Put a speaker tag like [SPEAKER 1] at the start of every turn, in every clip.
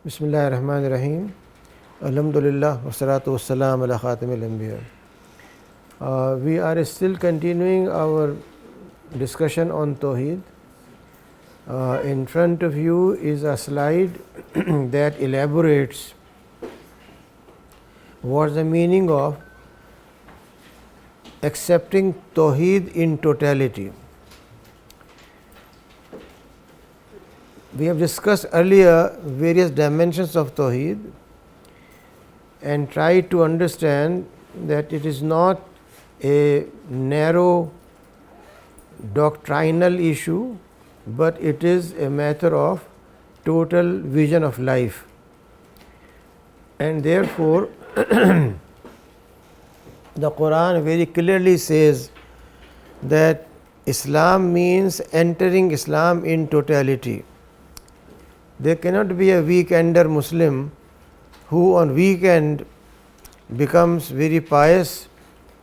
[SPEAKER 1] Bismillahir Rahmanir Rahim. Alhamdulillah wassalatu wassalam ala khatamil anbiya. We are still continuing our discussion on Tawhid. In front of you is a slide that elaborates what's the meaning of accepting Tawhid in totality. We have discussed earlier various dimensions of Tawhid and tried to understand that it is not a narrow doctrinal issue, but it is a matter of total vision of life. And therefore, the Quran very clearly says that Islam means entering Islam in totality. There cannot be a weekender Muslim who on weekend becomes very pious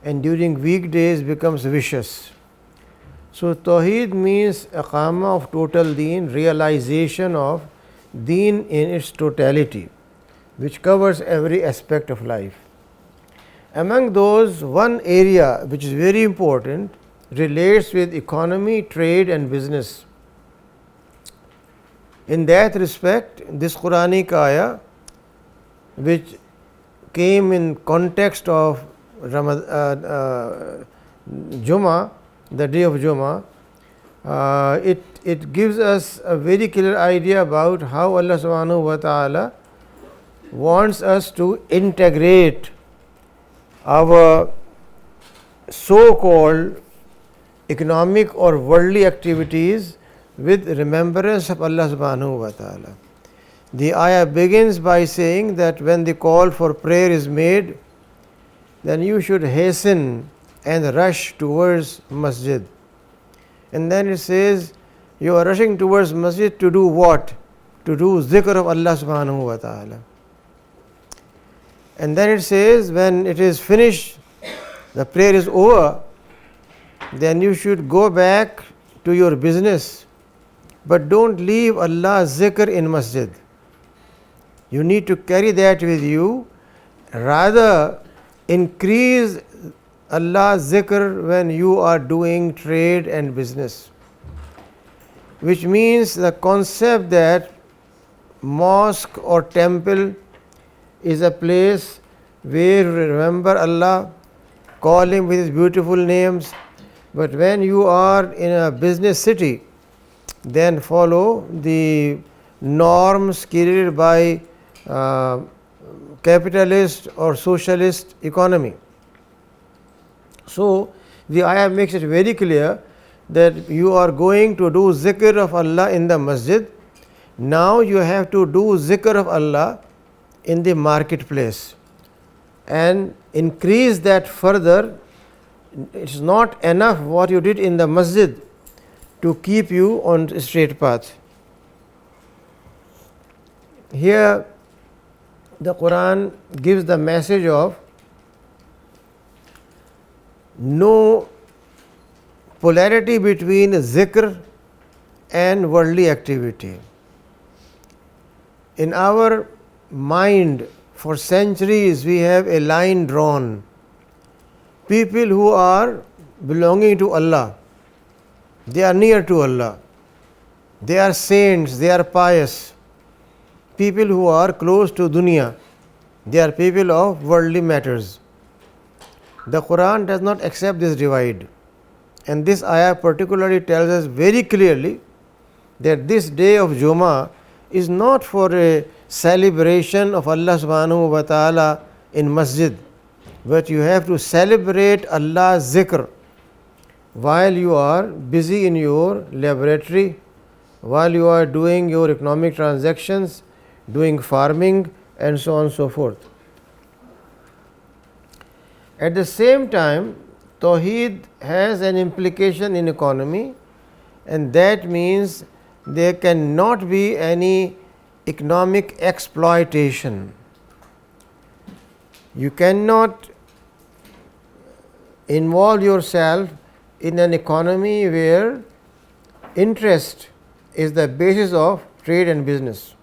[SPEAKER 1] and during weekdays becomes vicious. So Tawheed means iqama of total deen, realization of deen in its totality, which covers every aspect of life. Among those, one area which is very important relates with economy, trade and business. In that respect, this Quranic ayah, which came in context of Jummah, the day of Jummah, it gives us a very clear idea about how Allah subhanahu wa ta'ala wants us to integrate our so-called economic or worldly activities with remembrance of Allah subhanahu wa ta'ala. The ayah begins by saying that when the call for prayer is made, then you should hasten and rush towards masjid. And then it says, you are rushing towards masjid to do what? To do zikr of Allah subhanahu wa ta'ala. And then it says, when it is finished, the prayer is over, then you should go back to your business. But don't leave Allah's zikr in masjid. You need to carry that with you. Rather, increase Allah's zikr when you are doing trade and business. Which means the concept that mosque or temple is a place where you remember Allah, call Him with His beautiful names. But when you are in a business city, then follow the norms created by capitalist or socialist economy. So the ayah makes it very clear that you are going to do zikr of Allah in the masjid. Now you have to do zikr of Allah in the marketplace and increase that further. It's not enough what you did in the masjid to keep you on a straight path. Here the Quran gives the message of no polarity between zikr and worldly activity. In our mind, for centuries we have a line drawn. People who are belonging to Allah, they are near to Allah. They are saints, they are pious. People who are close to dunya, they are people of worldly matters. The Quran does not accept this divide. And this ayah particularly tells us very clearly that this day of Jummah is not for a celebration of Allah subhanahu wa ta'ala in masjid, but you have to celebrate Allah's zikr while you are busy in your laboratory, while you are doing your economic transactions, doing farming and so on and so forth. At the same time, Tawheed has an implication in economy, and that means there cannot be any economic exploitation. You cannot involve yourself in an economy where interest is the basis of trade and business.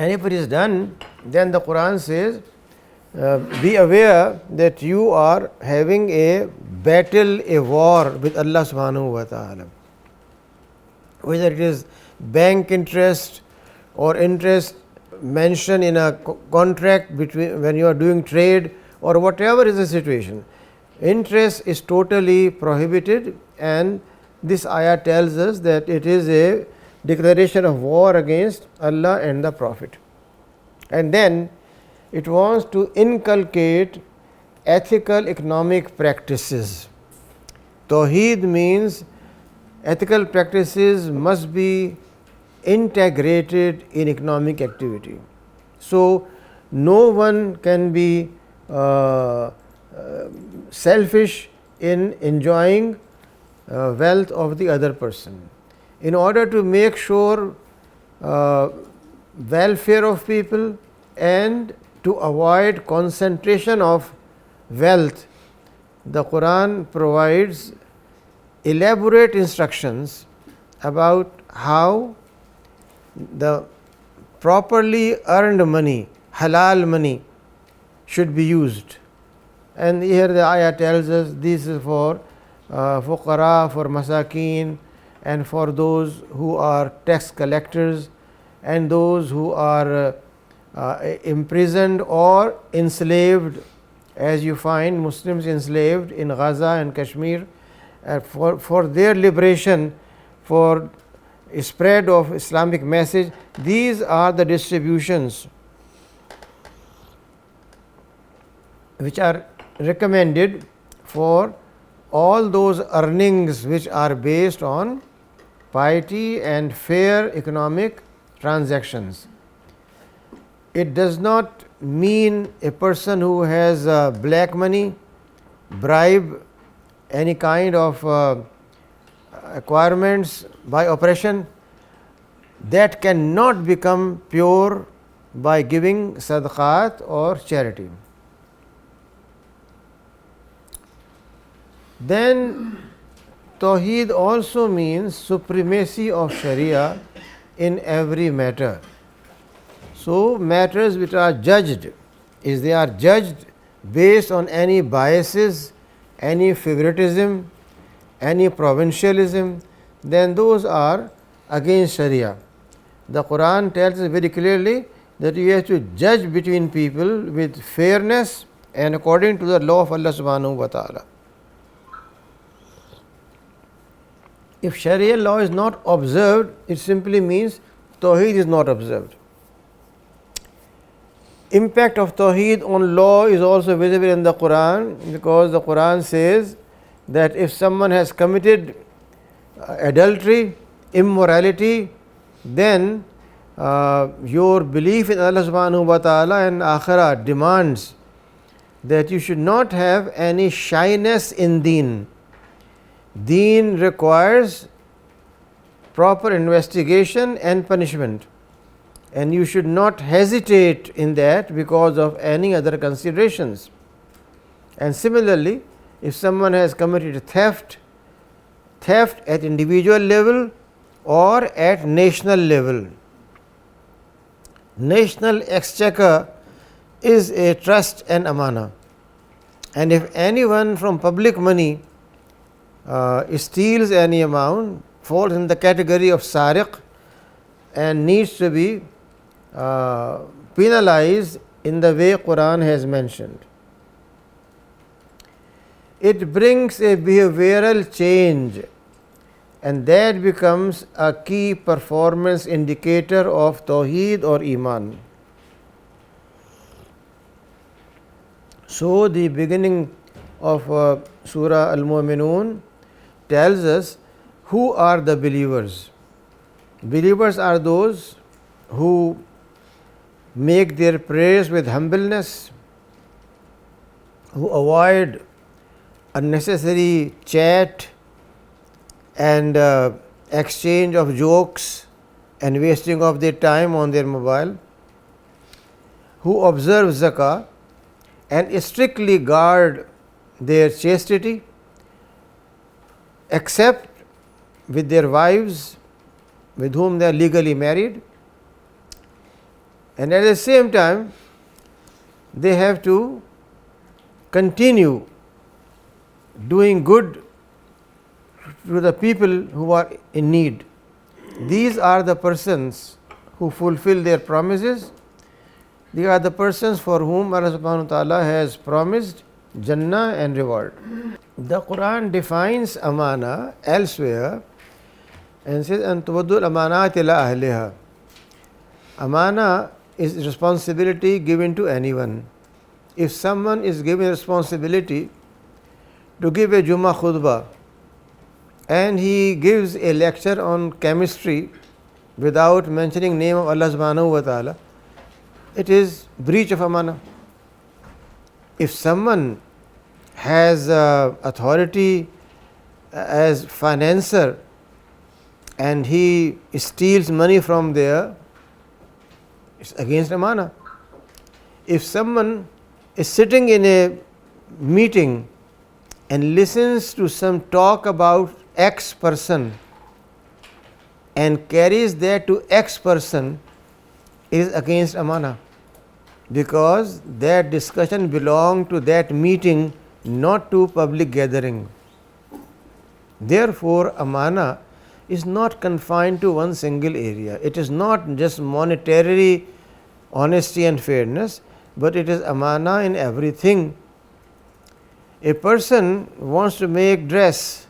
[SPEAKER 1] And if it is done, then the Quran says, be aware that you are having a battle, a war with Allah subhanahu wa ta'ala. Whether it is bank interest or interest mentioned in a contract between when you are doing trade or whatever is the situation, interest is totally prohibited, and this ayah tells us that it is a declaration of war against Allah and the Prophet. And then it wants to inculcate ethical economic practices. Tawhid means ethical practices must be integrated in economic activity. So, no one can be selfish in enjoying wealth of the other person. In order to make sure welfare of people and to avoid concentration of wealth, the Quran provides elaborate instructions about how the properly earned money, halal money, should be used. And here the ayah tells us this is for fuqara, for masakeen, and for those who are tax collectors, and those who are imprisoned or enslaved, as you find Muslims enslaved in Gaza and Kashmir, for their liberation, for spread of Islamic message. These are the distributions which are recommended for all those earnings which are based on piety and fair economic transactions. It does not mean a person who has black money, bribe, any kind of acquirements by oppression, that cannot become pure by giving sadaqat or charity. Then Tawhid also means supremacy of Sharia in every matter. So, matters which are judged, if they are judged based on any biases, any favoritism, any provincialism, then those are against Sharia. The Quran tells us very clearly that you have to judge between people with fairness and according to the law of Allah subhanahu wa ta'ala. If Sharia law is not observed, it simply means Tawhid is not observed. Impact of Tawhid on law is also visible in the Quran, because the Quran says that if someone has committed adultery, immorality, then your belief in Allah subhanahu wa ta'ala and akhirah demands that you should not have any shyness in deen. Deen requires proper investigation and punishment, and you should not hesitate in that because of any other considerations. And similarly, if someone has committed theft at individual level or at national level, national exchequer is a trust and amana, and if anyone from public money steals any amount, falls in the category of sariq and needs to be penalized in the way Quran has mentioned. It brings a behavioral change, and that becomes a key performance indicator of Tawheed or Iman. So, the beginning of Surah Al-Mu'minun tells us who are the believers. Believers are those who make their prayers with humbleness, who avoid unnecessary chat and exchange of jokes and wasting of their time on their mobile, who observe zakah and strictly guard their chastity, except with their wives with whom they are legally married, And at the same time, they have to continue doing good to the people who are in need. These are the persons who fulfill their promises. They are the persons for whom Allah subhanahu wa ta'ala has promised Jannah and reward. The Quran defines amana elsewhere and says, "An tuwaddul amanat ila ahliha." Amana is responsibility given to anyone. If someone is given responsibility to give a Jummah khutbah and he gives a lecture on chemistry without mentioning name of Allah subhanahu wa ta'ala, it is breach of amana. If someone has authority as financier and he steals money from there, it's against amana. If someone is sitting in a meeting and listens to some talk about X person and carries that to X person, it is against amana, because that discussion belongs to that meeting, not to public gathering. Therefore, amana is not confined to one single area. It is not just monetary honesty and fairness, but it is amana in everything. A person wants to make dress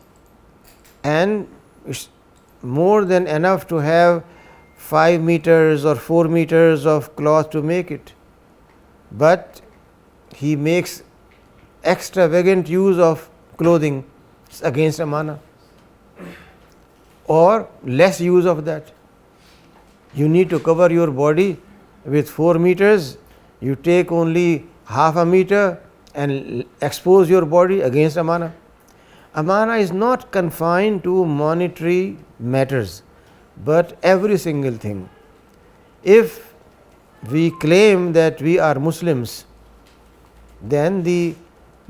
[SPEAKER 1] and it's more than enough to have 5 meters or 4 meters of cloth to make it, but he makes extravagant use of clothing, it's against amana. Or less use of that. You need to cover your body with 4 meters, you take only half a meter and expose your body, against amana. Amana is not confined to monetary matters, but every single thing. If we claim that we are Muslims, then the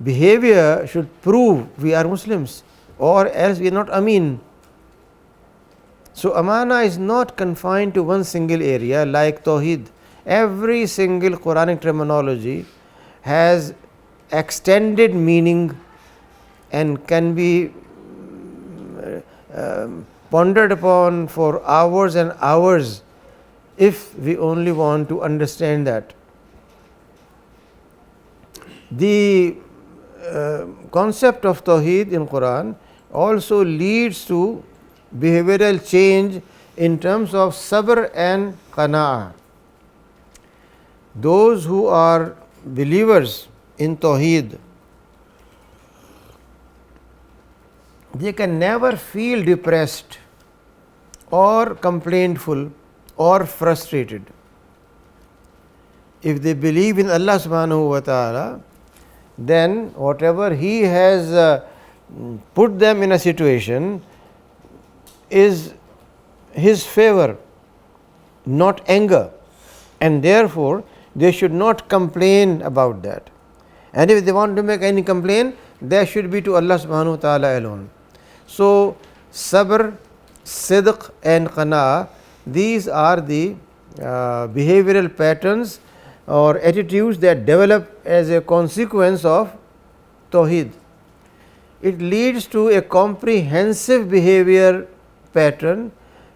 [SPEAKER 1] behavior should prove we are Muslims, or else we are not Amin. So amana is not confined to one single area like Tawhid. Every single Quranic terminology has extended meaning and can be pondered upon for hours and hours if we only want to understand that. The concept of Tawhid in Quran also leads to behavioral change in terms of sabr and qana'ah. Those who are believers in Tawhid, they can never feel depressed or complaintful or frustrated. If they believe in Allah subhanahu wa ta'ala, then whatever He has put them in a situation is His favor, not anger, and therefore they should not complain about that. And if they want to make any complaint, that should be to Allah subhanahu wa ta'ala alone. So sabr, sidq and qana'ah, these are the behavioral patterns or attitudes that develop as a consequence of Tawhid. It leads to a comprehensive behavior pattern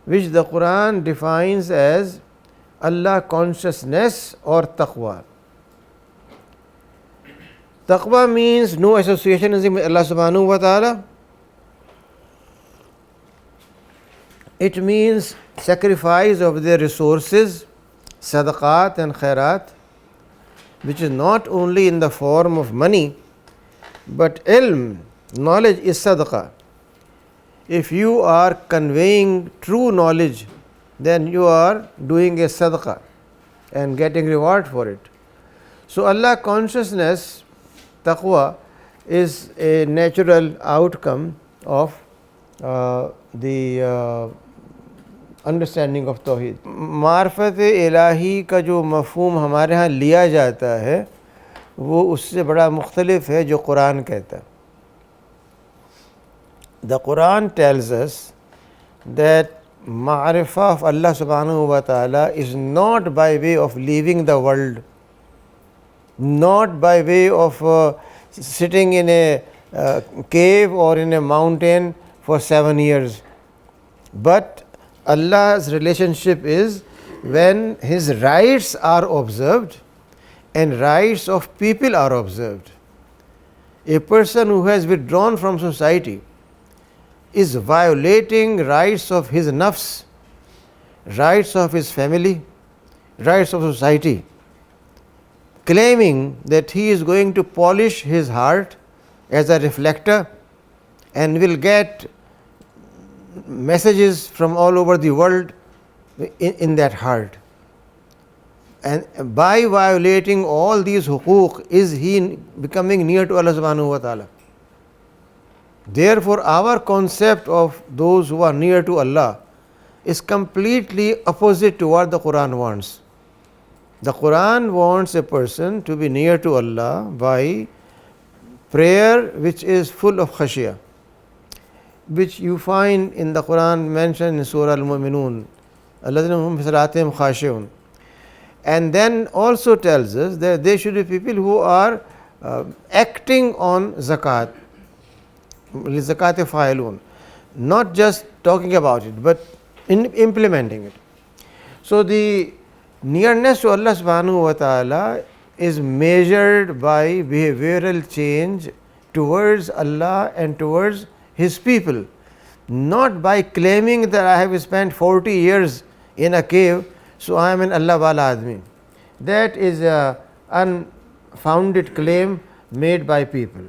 [SPEAKER 1] which the Quran defines as Allah consciousness or taqwa. Taqwa means no associationism with Allah subhanahu wa ta'ala. It means sacrifice of their resources, sadaqat and khairat, which is not only in the form of money, but ilm, knowledge is sadaqah. If you are conveying true knowledge, then you are doing a sadaqah and getting reward for it. So Allah consciousness, taqwa, is a natural outcome of the understanding of तौहीद. मार्फत इलाही का जो मफ़हूम हमारे यहाँ लिया जाता है वो उससे बड़ा मुख्तलिफ है जो कुरान कहता है. The Quran tells us that ma'rifah of Allah subhanahu wa ta'ala is not by way of leaving the world, not by way of sitting in a cave or in a mountain for 7 years, but Allah's relationship is when His rights are observed and rights of people are observed. A person who has withdrawn from society is violating rights of his nafs, rights of his family, rights of society, claiming that he is going to polish his heart as a reflector and will get messages from all over the world in that heart. And by violating all these hukuk, is he becoming near to Allah subhanahu wa ta'ala. Therefore, our concept of those who are near to Allah is completely opposite to what the Quran wants. The Quran wants a person to be near to Allah by prayer which is full of khashiyah, which you find in the Quran mentioned in Surah Al-Mu'minun, alladhina hum fi salatihim khashi'un. And then also tells us that there should be people who are acting on zakat, لِزَكَاةِ فَاعِلُونَ, not just talking about it, but implementing it. So the nearness to Allah subhanahu wa ta'ala is measured by behavioral change towards Allah and towards His people, not by claiming that I have spent 40 years in a cave, so I am an Allah wala admi. That is an unfounded claim made by people.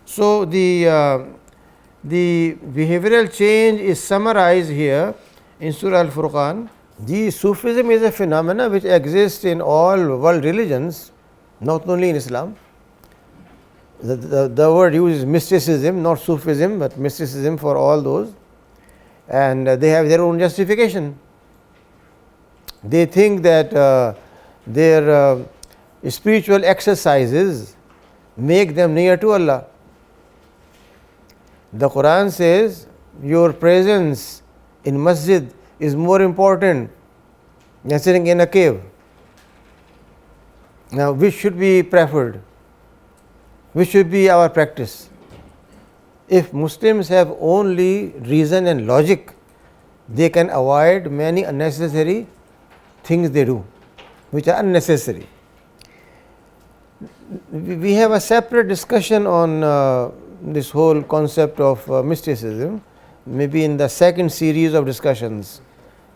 [SPEAKER 1] So the behavioral change is summarized here in Surah Al-Furqan. The Sufism is a phenomena which exists in all world religions, not only in Islam. The word used is mysticism, not Sufism, but mysticism for all those, and they have their own justification. They think that their spiritual exercises make them near to Allah. The Quran says your presence in masjid is more important than sitting in a cave. Now, which should be preferred? Which should be our practice? If Muslims have only reason and logic, they can avoid many unnecessary things they do, which are unnecessary. We have a separate discussion on this whole concept of mysticism, maybe in the second series of discussions,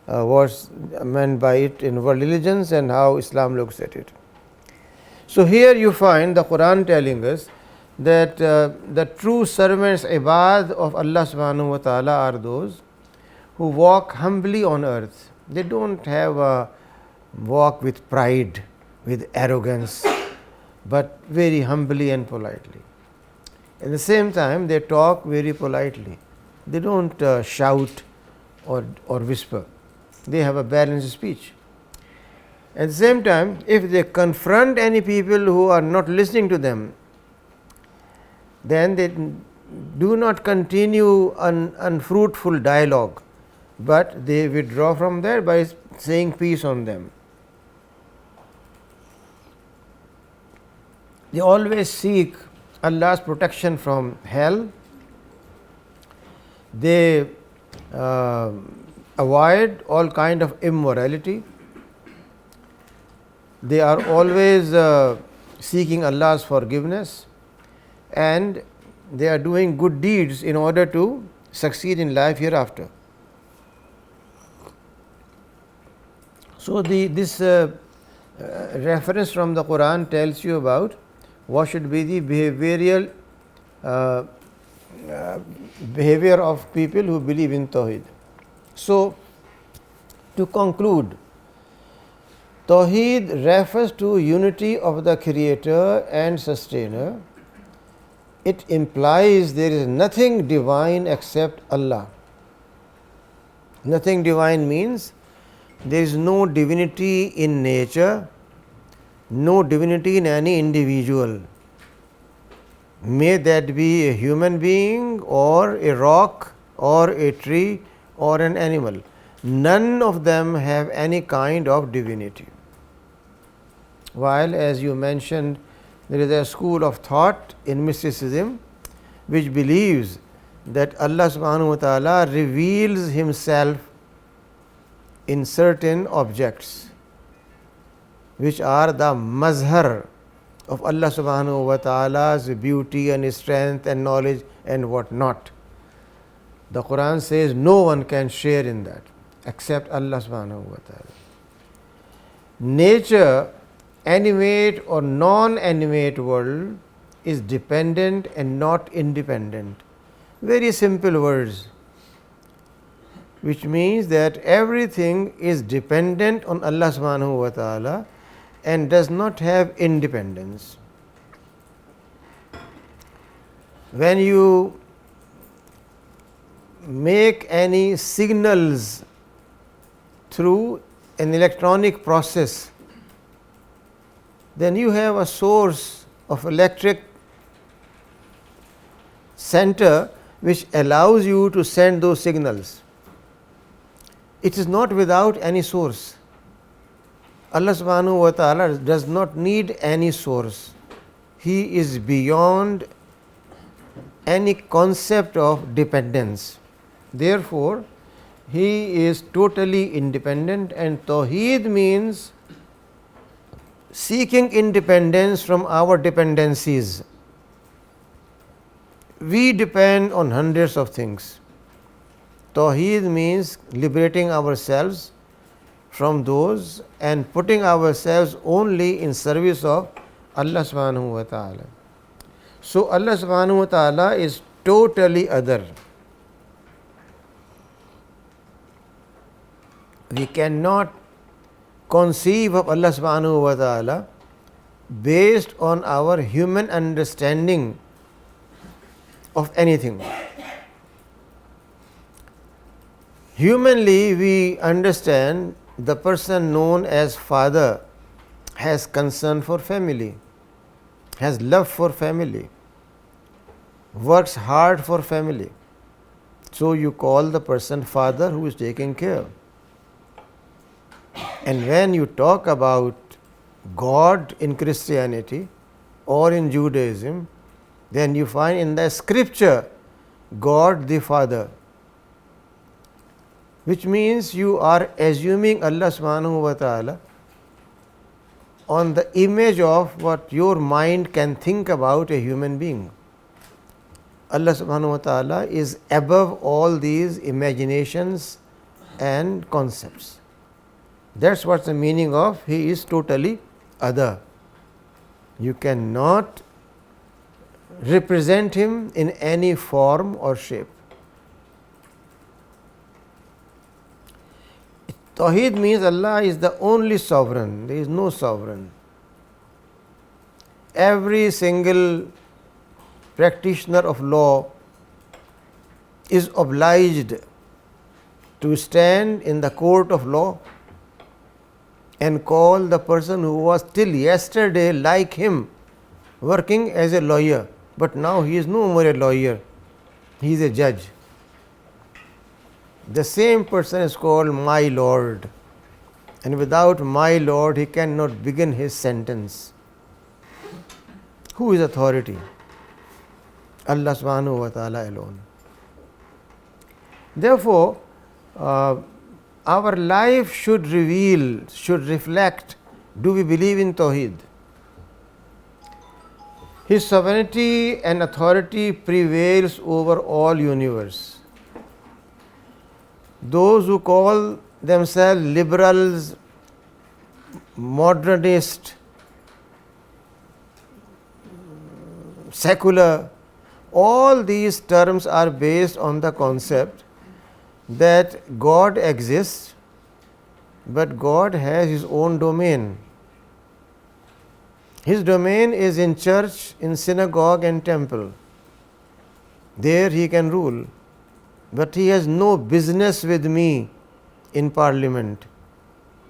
[SPEAKER 1] what's meant by it in world religions and how Islam looks at it. So here you find the Quran telling us that the true servants, ibad of Allah subhanahu wa ta'ala, are those who walk humbly on earth. They don't have a walk with pride, with arrogance, but very humbly and politely. At the same time, they talk very politely. They don't shout or whisper. They have a balanced speech. At the same time, if they confront any people who are not listening to them, then they do not continue unfruitful dialogue, but they withdraw from there by saying peace on them. They always seek Allah's protection from hell. They avoid all kind of immorality. They are always seeking Allah's forgiveness, and they are doing good deeds in order to succeed in life hereafter. So this reference from the Quran tells you about what should be the behavioral behavior of people who believe in Tawhid. So, to conclude, Tawhid refers to unity of the Creator and Sustainer. It implies there is nothing divine except Allah. Nothing divine means there is no divinity in nature, no divinity in any individual. May that be a human being or a rock or a tree or an animal. None of them have any kind of divinity. While, as you mentioned, there is a school of thought in mysticism which believes that Allah subhanahu wa ta'ala reveals himself in certain objects which are the mazhar of Allah subhanahu wa ta'ala's beauty and strength and knowledge and what not. The Quran says no one can share in that except Allah subhanahu wa ta'ala. Nature, animate or non-animate world, is dependent and not independent. Very simple words, which means that everything is dependent on Allah subhanahu wa ta'ala and does not have independence. When you make any signals through an electronic process, then you have a source of electric center which allows you to send those signals. It is not without any source. Allah subhanahu wa ta'ala does not need any source. He is beyond any concept of dependence. Therefore, he is totally independent, and Tawhid means seeking independence from our dependencies. We depend on hundreds of things. Tawhid means liberating ourselves from those and putting ourselves only in service of Allah subhanahu wa ta'ala. So Allah subhanahu wa ta'ala is totally other. We cannot conceive of Allah subhanahu wa ta'ala based on our human understanding of anything. Humanly, we understand the person known as father has concern for family, has love for family, works hard for family. So you call the person father who is taking care. And when you talk about God in Christianity or in Judaism, then you find in the scripture God the Father, which means you are assuming Allah subhanahu wa ta'ala on the image of what your mind can think about a human being. Allah subhanahu wa ta'ala is above all these imaginations and concepts. That's what's the meaning of he is totally other. You cannot represent him in any form or shape. Tawhid means Allah is the only sovereign, there is no sovereign. Every single practitioner of law is obliged to stand in the court of law and call the person who was till yesterday like him working as a lawyer, but now he is no more a lawyer, he is a judge. The same person is called my Lord, and without my Lord he cannot begin his sentence. Who is authority? Allah subhanahu wa ta'ala alone. Therefore, our life should reveal, should reflect, do we believe in Tawhid? His sovereignty and authority prevails over all universe. Those who call themselves liberals, modernist, secular, all these terms are based on the concept that God exists, but God has his own domain. His domain is in church, in synagogue and temple. There he can rule, but he has no business with me in parliament.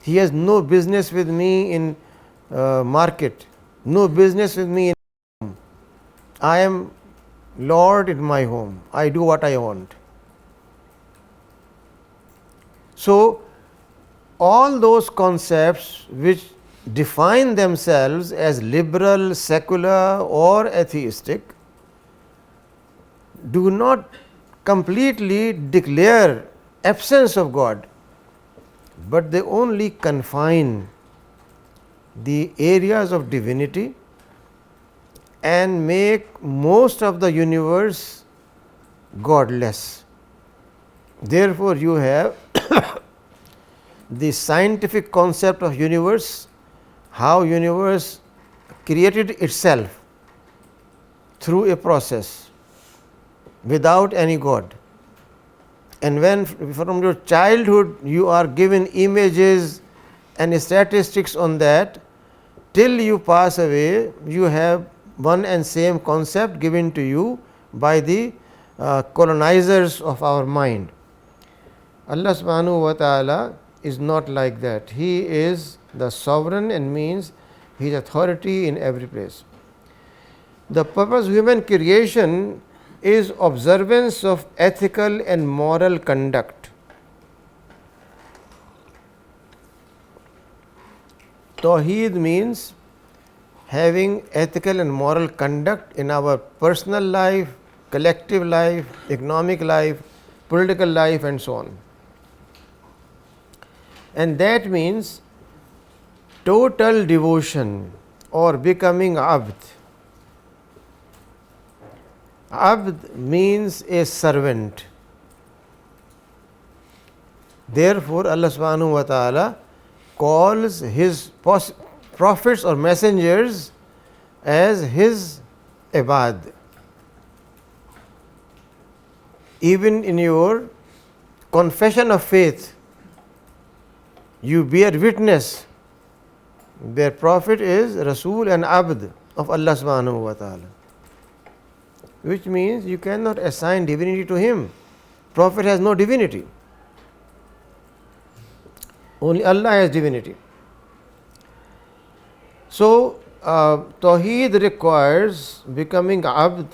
[SPEAKER 1] He has no business with me in market, no business with me in home. I am Lord in my home. I do what I want. So, all those concepts which define themselves as liberal, secular or atheistic do not completely declare absence of God, but they only confine the areas of divinity and make most of the universe godless. Therefore, you have the scientific concept of universe, how universe created itself through a process without any God. And when from your childhood you are given images and statistics on that, till you pass away, you have one and same concept given to you by the colonizers of our mind. Allah subhanahu wa ta'ala is not like that. He is the sovereign and means He is authority in every place. The purpose of human creation is observance of ethical and moral conduct. Tawhid means having ethical and moral conduct in our personal life, collective life, economic life, political life and so on. And that means total devotion or becoming abd. Abd means a servant. Therefore, Allah subhanahu wa ta'ala calls His prophets or messengers as His ibad. Even in your confession of faith, you bear witness their prophet is Rasul and Abd of Allah subhanahu wa ta'ala, which means you cannot assign divinity to him. Prophet has no divinity. Only Allah has divinity. So, Tawheed requires becoming Abd,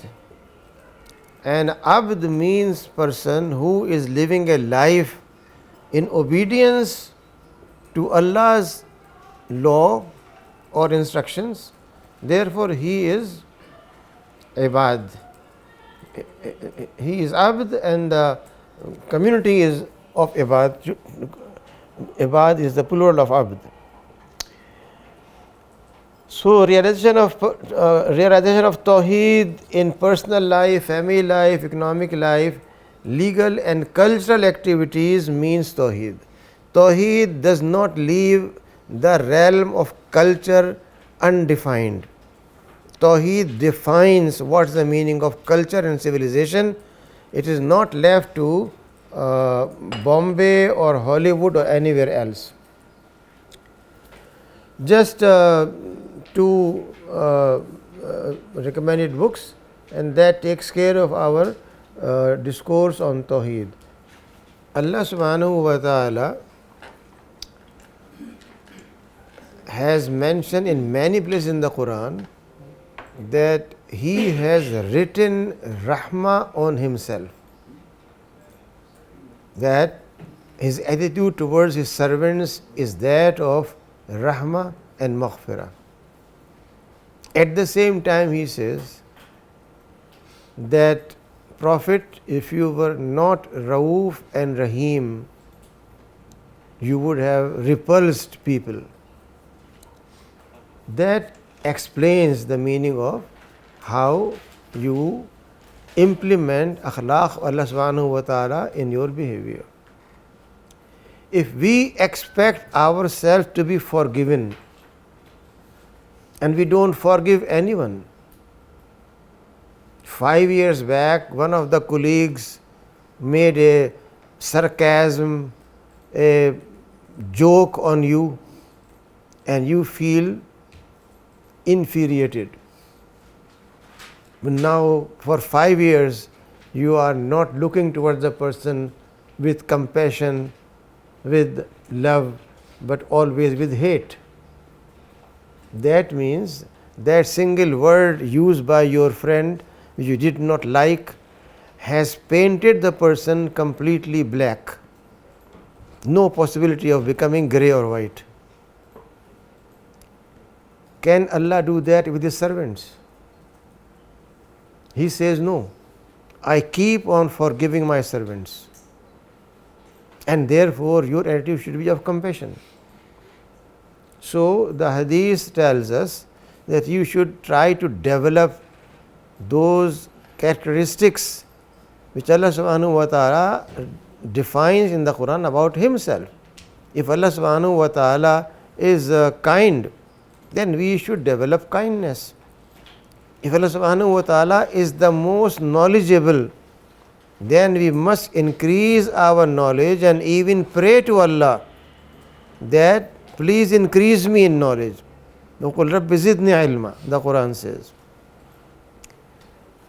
[SPEAKER 1] and Abd means person who is living a life in obedience to Allah's law or instructions. Therefore, he is ibad. He is abd and the community is of ibad. Ibad is the plural of abd. So, realization of Tawheed in personal life, family life, economic life, legal and cultural activities means Tawheed. Tawheed does not leave the realm of culture undefined. Tawheed defines what is the meaning of culture and civilization. It is not left to Bombay or Hollywood or anywhere else. Just two recommended books, and that takes care of our discourse on Tawheed. Allah subhanahu wa ta'ala has mentioned in many places in the Quran that He has written Rahmah on Himself, that His attitude towards His servants is that of Rahmah and Maghfirah. At the same time, He says that, Prophet, if you were not Rauf and Rahim, you would have repulsed people. That explains the meaning of how you implement akhlaq Allah subhanahu wa ta'ala in your behavior. If we expect ourselves to be forgiven and we don't forgive anyone. 5 years back, one of the colleagues made a sarcasm, a joke on you, and you feel infuriated. But now, for 5 years, you are not looking towards the person with compassion, with love, but always with hate. That means that single word used by your friend which you did not like has painted the person completely black. No possibility of becoming grey or white. Can Allah do that with His servants? He says, no. I keep on forgiving my servants. And therefore, your attitude should be of compassion. So, the hadith tells us that you should try to develop those characteristics which Allah subhanahu wa ta'ala defines in the Quran about Himself. If Allah subhanahu wa ta'ala is kind, then we should develop kindness. If Allah subhanahu wa ta'ala is the most knowledgeable, then we must increase our knowledge and even pray to Allah that please increase me in knowledge. وَقُلْ رَبِّ زِدْنِي عِلْمًا, the Quran says.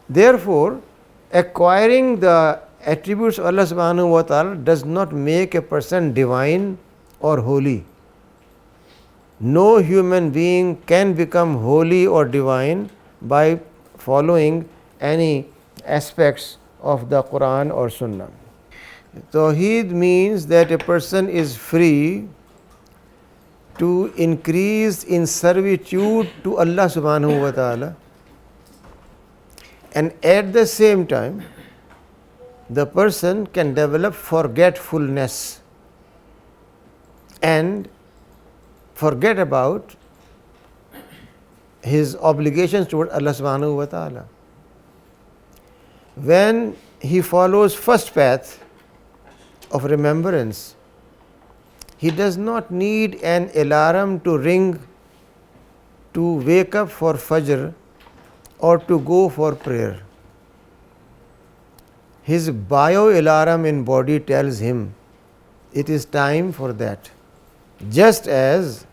[SPEAKER 1] Therefore, acquiring the attributes of Allah subhanahu wa ta'ala does not make a person divine or holy. No human being can become holy or divine by following any aspects of the Quran or Sunnah. Tawhid means that a person is free to increase in servitude to Allah subhanahu wa ta'ala, and at the same time the person can develop forgetfulness and forget about his obligations toward Allah subhanahu wa ta'ala. When he follows first path of remembrance, he does not need an alarm to ring to wake up for Fajr or to go for prayer. His bio alarm in body tells him it is time for that. Just as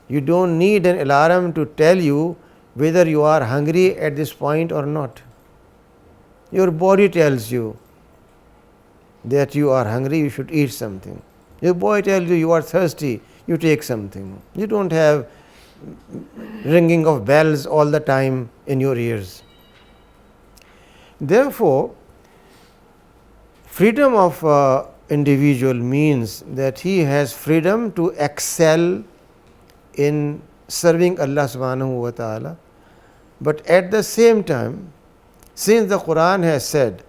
[SPEAKER 1] you don't need an alarm to tell you whether you are hungry at this point or not. Your body tells you that you are hungry, you should eat something. Your body tells you you are thirsty, you take something. You don't have ringing of bells all the time in your ears. Therefore, freedom of individual means that he has freedom to excel in serving Allah subhanahu wa ta'ala, but at the same time, since the Quran has said,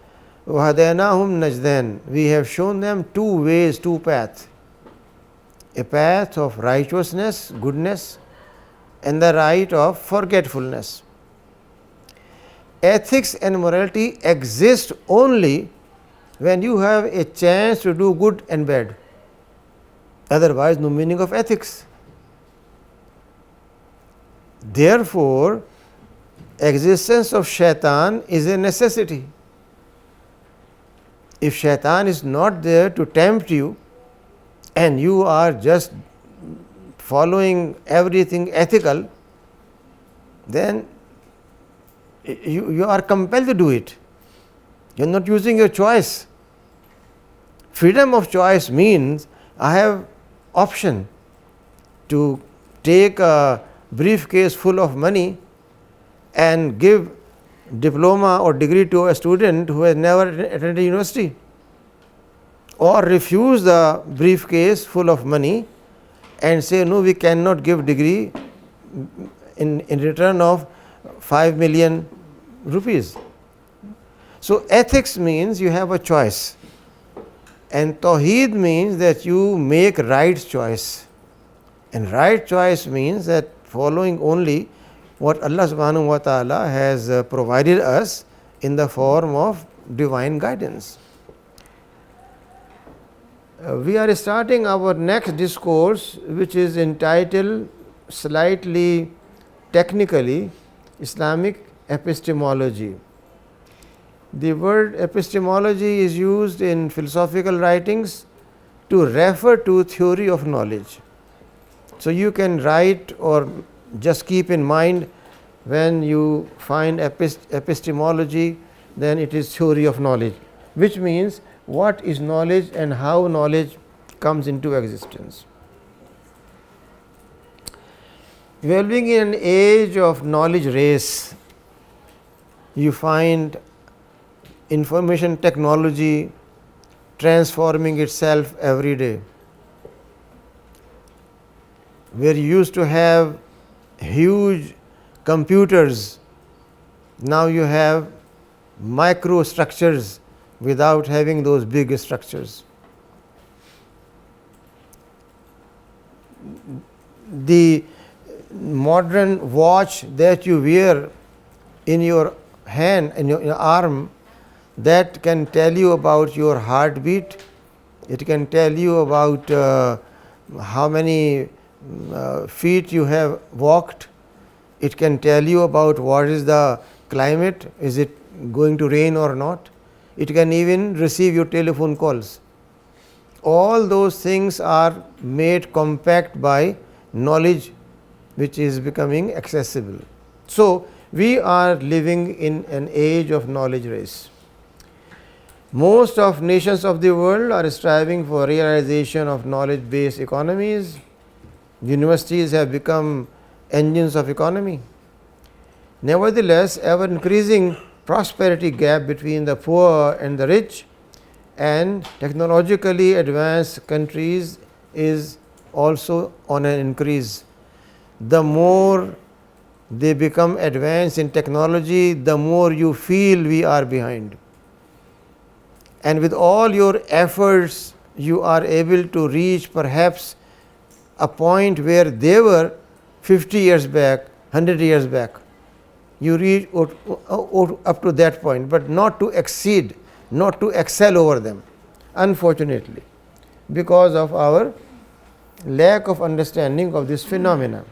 [SPEAKER 1] وَهَدَيْنَاهُمْ نَجْدَيْنِ, we have shown them two ways, two paths. A path of righteousness, goodness, and the right of forgetfulness. Ethics and morality exist only when you have a chance to do good and bad. Otherwise, no meaning of ethics. Therefore, existence of shaitan is a necessity. If shaitan is not there to tempt you and you are just following everything ethical, then you are compelled to do it. You are not using your choice. Freedom of choice means I have option to take a briefcase full of money and give diploma or degree to a student who has never attended university, or refuse the briefcase full of money and say no, we cannot give degree in return of 5 million rupees. So ethics means you have a choice, and Tawhid means that you make right choice, and right choice means that following only what Allah subhanahu wa ta'ala has provided us in the form of divine guidance. We are starting our next discourse, which is entitled slightly technically Islamic epistemology. The word epistemology is used in philosophical writings to refer to theory of knowledge. So you can write or just keep in mind, when you find epistemology, then it is theory of knowledge, which means what is knowledge and how knowledge comes into existence. We are living in an age of knowledge race. You find information technology, transforming itself every day. Where you used to have huge computers, now you have microstructures without having those big structures. The modern watch that you wear in your hand, in your arm, that can tell you about your heartbeat. It can tell you about how many feet you have walked. It can tell you about what is the climate, is it going to rain or not. It can even receive your telephone calls. All those things are made compact by knowledge which is becoming accessible. So, we are living in an age of knowledge race. Most of nations of the world are striving for realization of knowledge based economies. Universities have become engines of economy. Nevertheless, ever increasing prosperity gap between the poor and the rich and technologically advanced countries is also on an increase. The more they become advanced in technology, the more you feel we are behind. And with all your efforts, you are able to reach perhaps a point where they were 50 years back, 100 years back. You reach up to that point, but not to exceed, not to excel over them, unfortunately, because of our lack of understanding of this phenomena.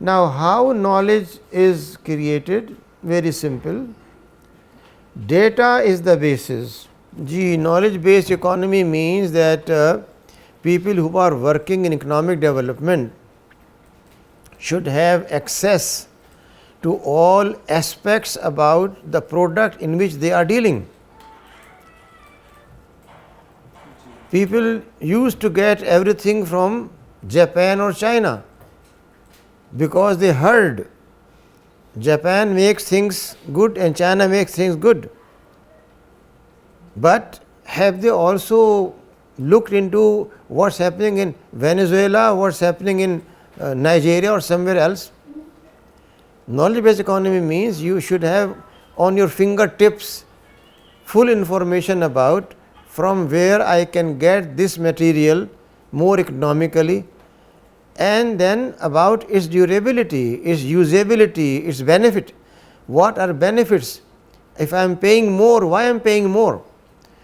[SPEAKER 1] Now, how knowledge is created? Very simple. Data is the basis. Knowledge based economy means that people who are working in economic development should have access to all aspects about the product in which they are dealing. People used to get everything from Japan or China because they heard Japan makes things good and China makes things good. But have they also looked into what's happening in Venezuela, what's happening in Nigeria or somewhere else? Knowledge based economy means you should have on your fingertips full information about from where I can get this material more economically, and then about its durability, its usability, its benefit. What are benefits? If I am paying more, why I am paying more?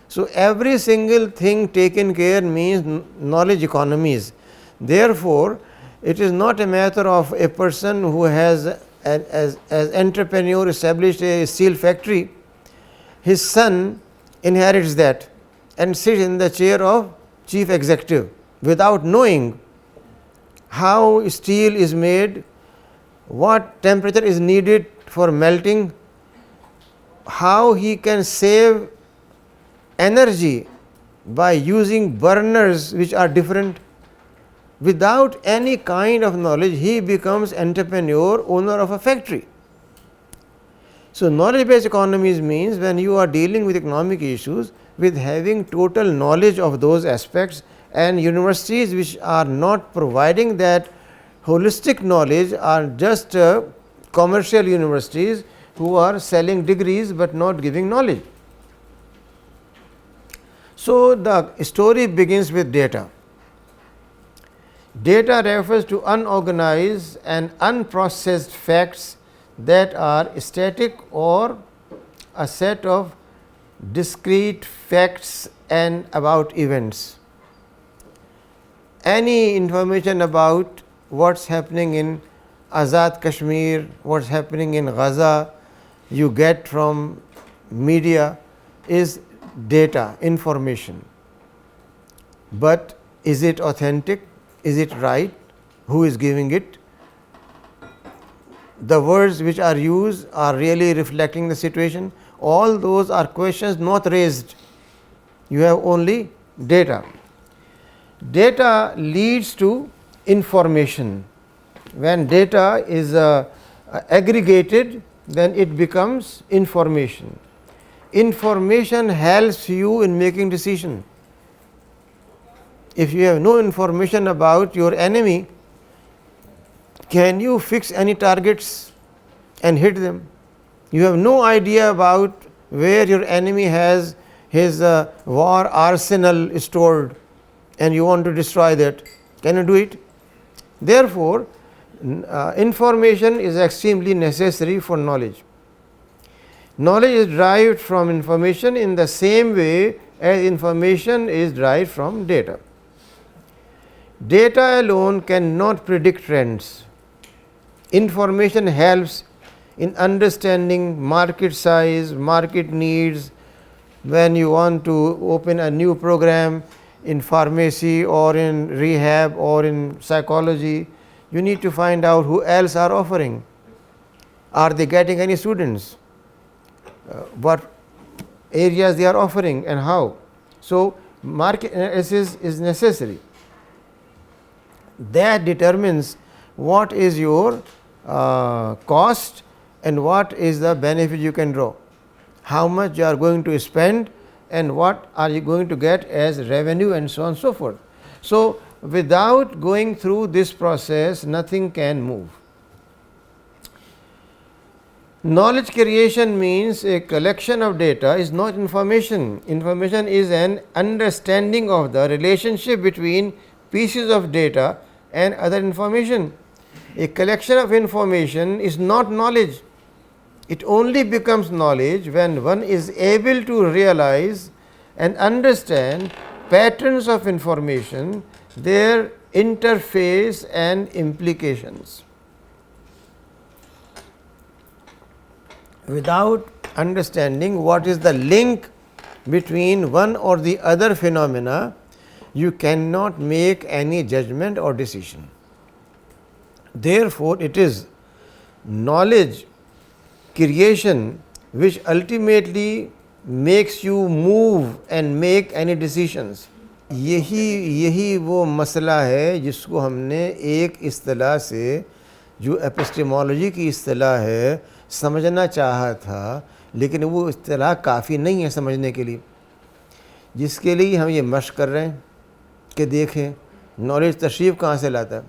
[SPEAKER 1] So, every single thing taken care means knowledge economies. Therefore, it is not a matter of a person who has as entrepreneur established a steel factory, his son inherits that and sits in the chair of chief executive without knowing how steel is made, what temperature is needed for melting, how he can save energy by using burners which are different. Without any kind of knowledge, he becomes entrepreneur, owner of a factory. So, knowledge based economies means when you are dealing with economic issues with having total knowledge of those aspects, and universities which are not providing that holistic knowledge are just commercial universities who are selling degrees but not giving knowledge. So, the story begins with data. Data refers to unorganized and unprocessed facts that are static or a set of discrete facts and about events. Any information about what's happening in Azad Kashmir, what's happening in Gaza, you get from media is data, information. But is it authentic? Is it right? Who is giving it? The words which are used are really reflecting the situation? All those are questions not raised. You have only data. Data leads to information. When data is aggregated, then it becomes information. Information helps you in making decision. If you have no information about your enemy, can you fix any targets and hit them? You have no idea about where your enemy has his war arsenal stored and you want to destroy that. Can you do it? Therefore, information is extremely necessary for knowledge. Knowledge is derived from information in the same way as information is derived from data. Data alone cannot predict trends. Information helps in understanding market size, market needs. When you want to open a new program in pharmacy or in rehab or in psychology, you need to find out who else are offering. Are they getting any students? What areas they are offering and how. So, market analysis is necessary. That determines what is your cost and what is the benefit you can draw. How much you are going to spend and what are you going to get as revenue and so on and so forth. So, without going through this process, nothing can move. Knowledge creation means a collection of data is not information. Information is an understanding of the relationship between pieces of data and other information. A collection of information is not knowledge. It only becomes knowledge when one is able to realize and understand patterns of information, their interface and implications. Without understanding what is the link between one or the other phenomena, you cannot make any judgment or decision. Therefore, it is knowledge creation which ultimately makes you move and make any decisions. یہی وہ مسئلہ ہے جس کو ہم نے ایک اصطلاح سے جو اپسٹیمولوجی کی اصطلاح ہے سمجھنا چاہا تھا، لیکن وہ اصطلاح کافی نہیں ہے سمجھنے کے لیے، جس کے لیے ہم یہ مشق کر رہے ہیں کہ دیکھیں نالج تشریف کہاں سے لاتا ہے.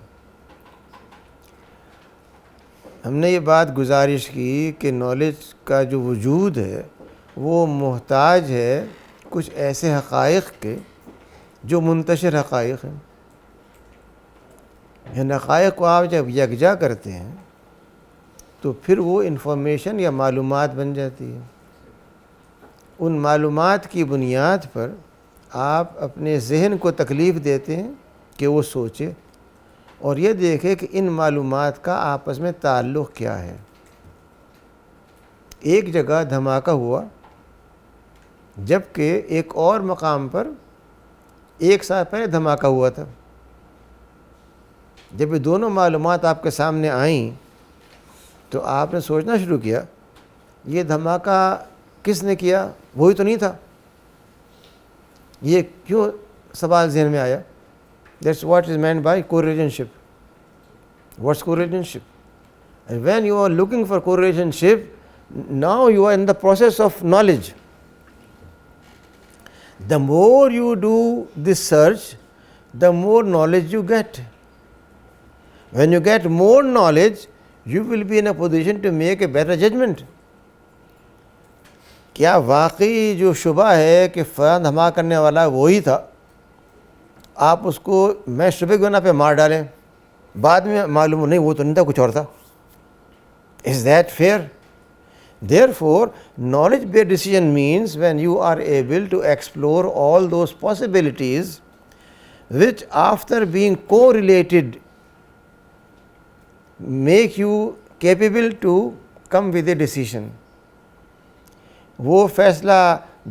[SPEAKER 1] ہم نے یہ بات گزارش کی کہ نالج کا جو وجود ہے وہ محتاج ہے کچھ ایسے حقائق کے جو منتشر حقائق ہیں. ان حقائق کو آپ جب یکجا کرتے ہیں تو پھر وہ انفارمیشن یا معلومات بن جاتی ہے. ان معلومات کی بنیاد پر آپ اپنے ذہن کو تکلیف دیتے ہیں کہ وہ سوچے اور یہ دیکھے کہ ان معلومات کا آپس میں تعلق کیا ہے. ایک جگہ دھماکہ ہوا جبکہ ایک اور مقام پر ایک سال پہلے دھماکہ ہوا تھا. جب یہ دونوں معلومات آپ کے سامنے آئیں تو آپ نے سوچنا شروع کیا یہ دھماکہ کس نے کیا؟ وہی تو نہیں تھا. یہ کیوں سوال ذہن میں آیا؟ That's what is meant by correlationship. What's correlationship? And when you are looking for correlationship, now you are in the process of knowledge. The more you do this search, the more knowledge you get. When you get more knowledge, you will be in a position to make a better judgment. کیا واقعی جو شبہ ہے کہ فلاں دھماکہ کرنے والا وہی تھا، آپ اس کو میں شبہ کی بنا پہ مار ڈالیں، بعد میں معلوم نہیں وہ تو نہیں تھا، کچھ اور تھا. Is that fair? Therefore, knowledge-based decision means when you are able to explore all those possibilities which after being correlated make you capable to come with a decision. وہ فیصلہ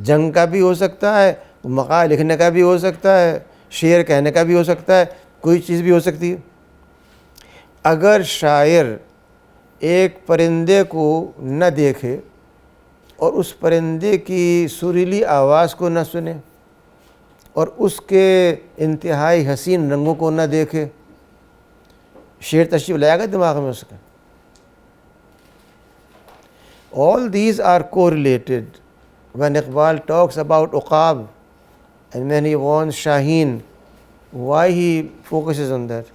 [SPEAKER 1] جنگ کا بھی ہو سکتا ہے، مقالہ لکھنے کا بھی ہو سکتا ہے، شعر کہنے کا بھی ہو سکتا ہے، کوئی چیز بھی ہو سکتی ہے. اگر شاعر ایک پرندے کو نہ دیکھے اور اس پرندے کی سریلی آواز کو نہ سنے اور اس کے انتہائی حسین رنگوں کو نہ دیکھے، شعر تشریف لائے گا دماغ میں اس کا؟ All these are correlated When Iqbal talks about Uqab and when he wants Shaheen, why he focuses on that?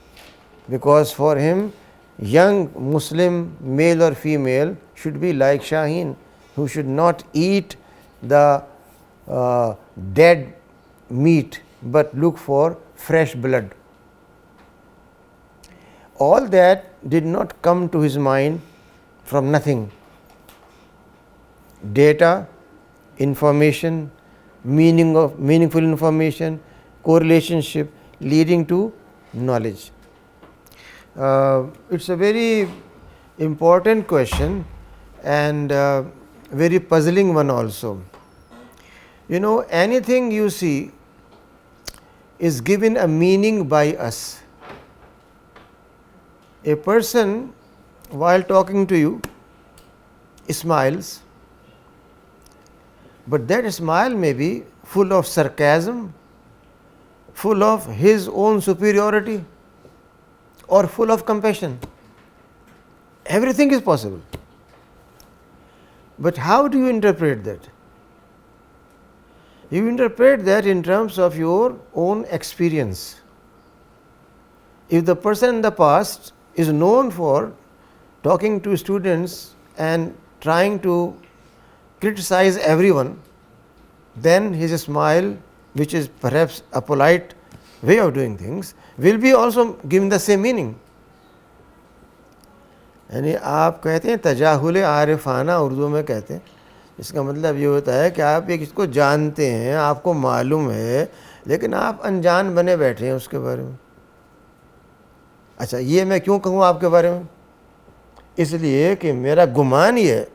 [SPEAKER 1] Because for him, young Muslim, male or female, should be like Shaheen, who should not eat the dead meat but look for fresh blood. All that did not come to his mind from nothing. Data, information, meaningful information, correlationship leading to knowledge. It's a very important question and very puzzling one also. You know, anything you see is given a meaning by us. A person, while talking to you, smiles, but that smile may be full of sarcasm, full of his own superiority, or full of compassion. Everything is possible. But how do you interpret that? You interpret that in terms of your own experience. If the person in the past is known for talking to students and trying to criticize everyone, then his smile, which is perhaps a polite way of doing things, will be also given the same meaning. यानी आप कहते हैं तजाहुल आरिफाना उर्दू में कहते हैं, इसका मतलब ये होता है कि आप एक इसको जानते हैं, आपको मालूम है, लेकिन आप अनजान बने बैठे हैं उसके बारे में. अच्छा, ये मैं क्यों कहूँ आपके बारे में? इसलिए कि मेरा गुमान ये है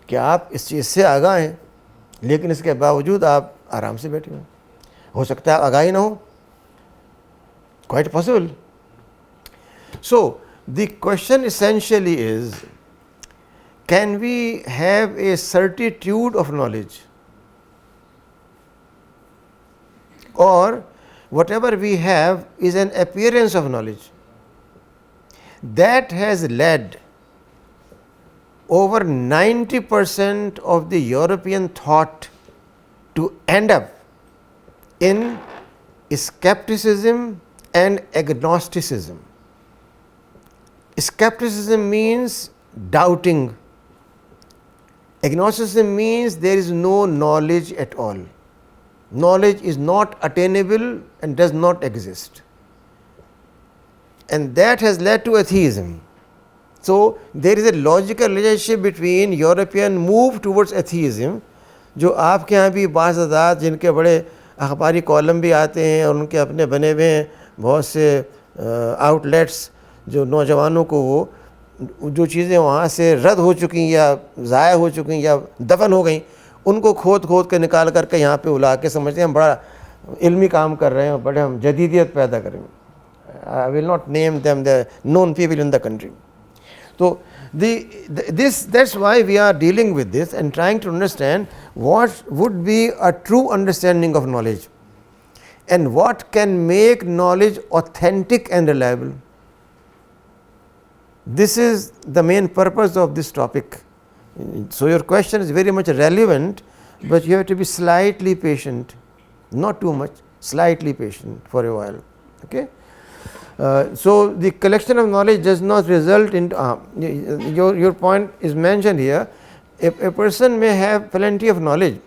[SPEAKER 1] कि आप इस चीज़ से आगाह हैं, लेकिन इसके बावजूद आप आराम से बैठे हैं. हो सकता है आप आगाह ही ना हो. Quite possible. So, the question essentially is, can we have a certitude of knowledge? Or whatever we have is an appearance of knowledge. That has led over 90% of the European thought to end up in skepticism and agnosticism. Skepticism means doubting. Agnosticism means there is no knowledge at all. Knowledge is not attainable and does not exist. And that has led to atheism. So, there is a logical relationship between European move towards atheism, जो आपके यहाँ भी बाज़ात जिनके बड़े अखबारी column भी आते हैं और उनके अपने बने हुए हैं बहुत से आउटलेट्स, जो नौजवानों को वो जो चीज़ें वहाँ से रद्द हो चुकी या ज़ाया हो चुकी या दफन हो गई, उनको खोद खोद के निकाल करके यहाँ पे उला के समझते हैं हम बड़ा इल्मी काम कर रहे हैं, बड़े हम जदीदियत पैदा करेंगे. I will not name them, the known people in the country. So, that's why we are dealing with this and trying to understand what would be a true understanding of knowledge and what can make knowledge authentic and reliable. This is the main purpose of this topic. So, your question is very much relevant, but you have to be slightly patient, not too much, slightly patient for a while. Okay? So, the collection of knowledge does not result in your point is mentioned here. A person may have plenty of knowledge.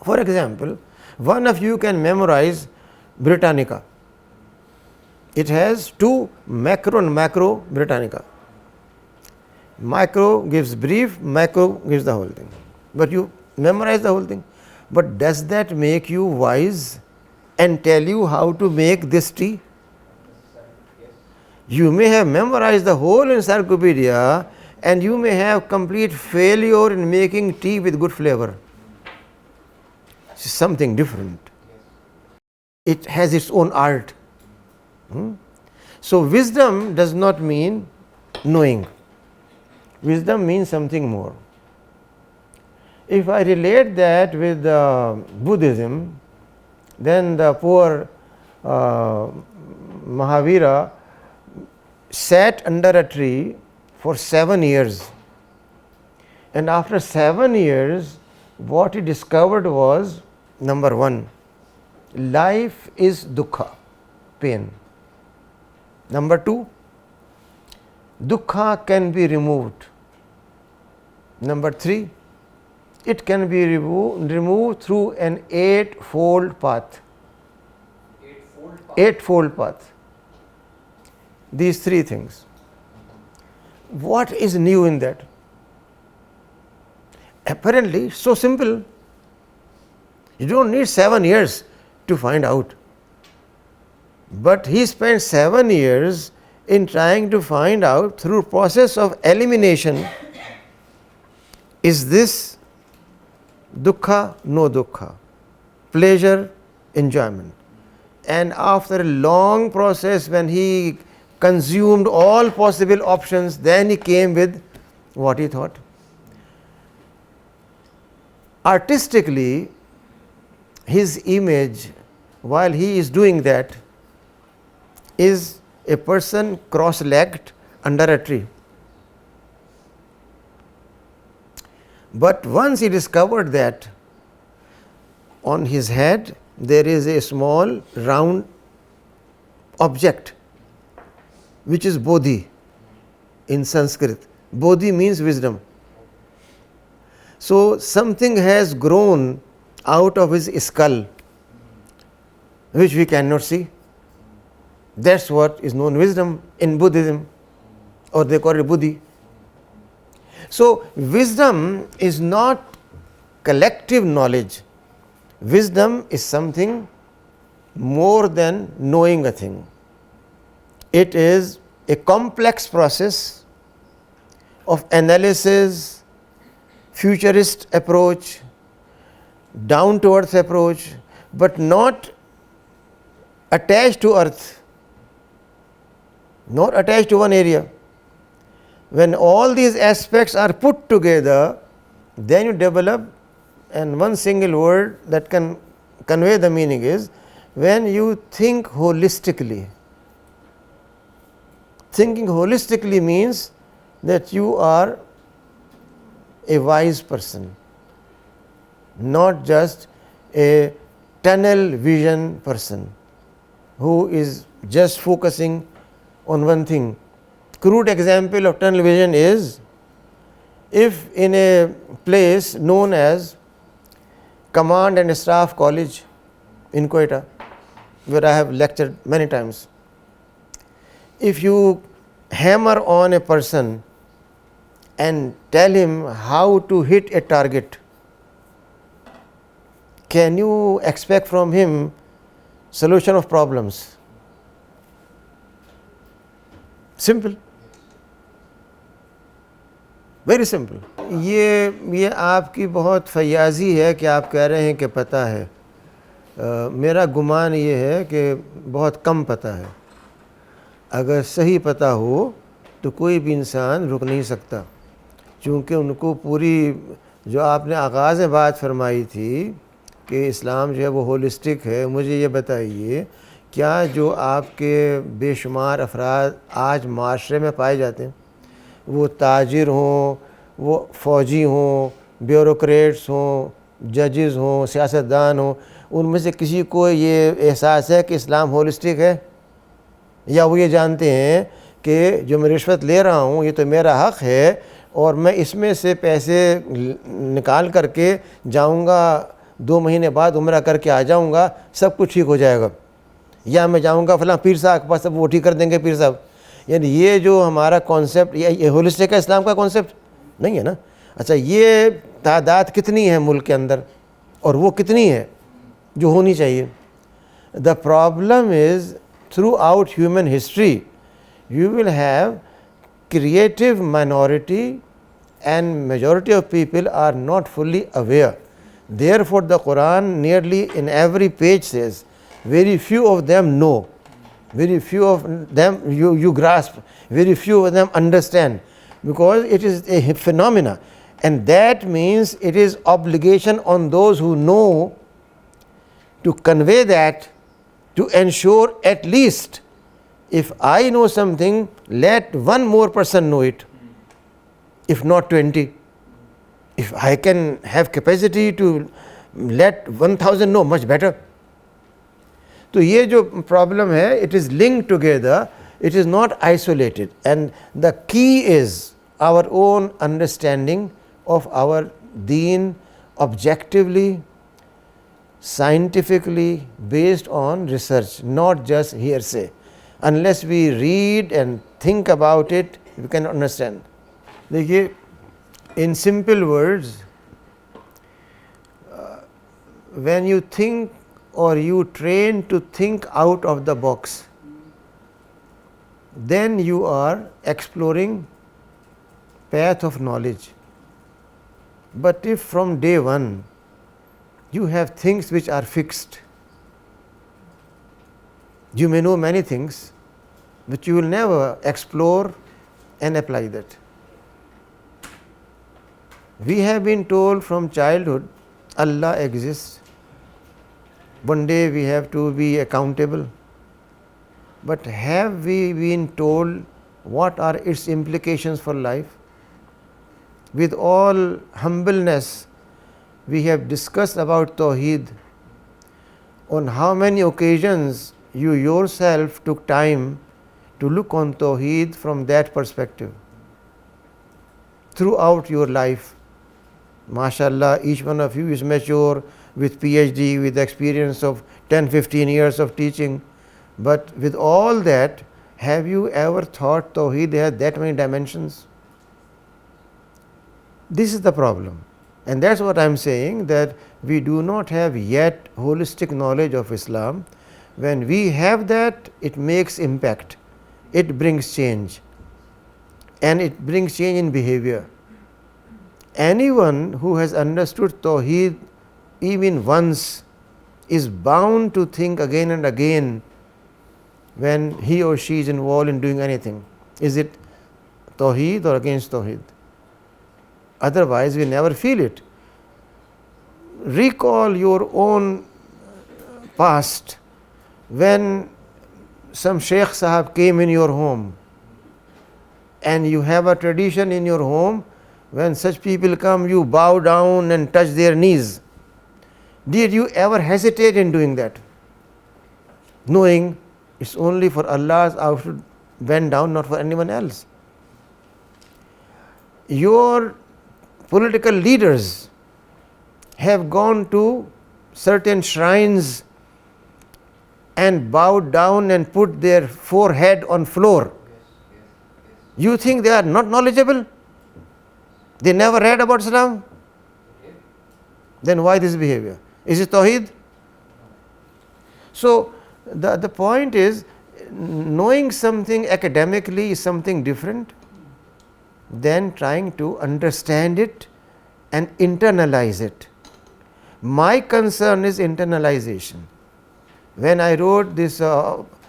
[SPEAKER 1] For example, one of you can memorize Britannica. It has two macro and macro Britannica. Micro gives brief, macro gives the whole thing. But you memorize the whole thing. But does that make you wise and tell you how to make this tea? You may have memorized the whole encyclopedia and you may have complete failure in making tea with good flavor. It's something different. It has its own art. So, wisdom does not mean knowing. Wisdom means something more. If I relate that with Buddhism, then the poor Mahavira sat under a tree for 7 years, and after 7 years what he discovered was, number one, life is dukkha, pain. Number two, dukkha can be removed. Number three, it can be removed through an eightfold path. Eightfold path. These three things. What is new in that? Apparently, so simple. You don't need 7 years to find out. But he spent 7 years in trying to find out through process of elimination, is this dukkha, no dukkha, pleasure, enjoyment. And after a long process, when he consumed all possible options, then he came with what he thought. Artistically, his image, while he is doing that, is a person cross-legged under a tree. But once he discovered that on his head there is a small round object which is bodhi in Sanskrit. Bodhi means wisdom. So something has grown out of his skull which we cannot see. That's what is known wisdom in Buddhism, or they call it buddhi. So wisdom is not collective knowledge. Wisdom is something more than knowing a thing. It is a complex process of analysis, futurist approach, down to earth approach, but not attached to earth, not attached to one area. When all these aspects are put together, then you develop, and one single word that can convey the meaning is, when you think holistically. Thinking holistically means that you are a wise person, not just a tunnel vision person who is just focusing on one thing. Crude example of tunnel vision is, if in a place known as Command and Staff College in Quetta, where I have lectured many times, if you hammer on a person and tell him how to hit a target, can you expect from him solution of problems? Simple. Very simple. ये आपकी बहुत फयाजी है कि आप कह रहे हैं कि पता है. मेरा गुमान ये है कि बहुत कम पता है. अगर सही पता हो तो कोई भी इंसान रुक नहीं सकता, क्योंकि उनको पूरी जो आपने आगाज़ में बात फरमाई थी कि इस्लाम जो है वो होलिस्टिक है. मुझे ये बताइए, क्या जो आपके बेशुमार अफराद आज माशरे में पाए जाते हैं, वो ताजिर हों, वो फ़ौजी हों, ब्यूरोक्रेट्स हों, जजेस हों, सियासतदान हों, उनमें से किसी को ये एहसास है कि इस्लाम होलिस्टिक है? या वो ये जानते हैं कि जो मैं रिश्वत ले रहा हूँ ये तो मेरा हक़ है और मैं इसमें से पैसे निकाल करके जाऊँगा, 2 महीने बाद उम्रा करके आ जाऊँगा, सब कुछ ठीक हो जाएगा, या मैं जाऊँगा फ़लाँ पीर साहब के पास, सब वो ठीक कर देंगे पीर साहब. यानी ये जो हमारा कॉन्सेप्ट, ये होलिस्टिक है इस्लाम का कॉन्सेप्ट नहीं है ना. अच्छा, ये तादाद कितनी है मुल्क के अंदर और वो कितनी है जो होनी चाहिए? The problem is through out human history you will have creative minority and majority of people are not fully aware. Therefore, the Quran nearly in every page says, very few of them know, very few of them you grasp, very few of them understand, because it is a phenomena, and that means it is obligation on those who know to convey that, to ensure at least if I know something, let one more person know it, if not 20. If I can have capacity to let 1000 know, much better. तो ये जो problem है, it is linked together, it is not isolated, and the key is our own understanding of our deen objectively, scientifically, based on research, not just hearsay. Unless we read and think about it, we cannot understand. देखिए, in simple words, when you think or you train to think out of the box, then you are exploring path of knowledge. But if from day one you have things which are fixed, you may know many things, but you will never explore and apply that. We have been told from childhood, Allah exists. One day we have to be accountable. But have we been told what are its implications for life? With all humbleness, we have discussed about Tawhid. On how many occasions you yourself took time to look on Tawhid from that perspective throughout your life? MashaAllah, each one of you is mature with PhD, with experience of 10-15 years of teaching. But with all that, have you ever thought Tawhid has that many dimensions? This is the problem. And that's what I'm saying, that we do not have yet holistic knowledge of Islam. When we have that, it makes impact. It brings change. And it brings change in behavior. Anyone who has understood Tawhid even once is bound to think again and again when he or she is involved in doing anything. Is it Tawhid or against Tawhid? Otherwise, we never feel it. Recall your own past when some Sheikh Sahab came in your home, and you have a tradition in your home, when such people come, you bow down and touch their knees. Did you ever hesitate in doing that? Knowing it's only for Allah's I should bend down, not for anyone else. Your political leaders have gone to certain shrines and bowed down and put their forehead on floor. You think they are not knowledgeable? They never read about Islam? Then why this behavior? Is it Tawhid? So the point is, knowing something academically is something different than trying to understand it and internalize it. My concern is internalization. When I wrote this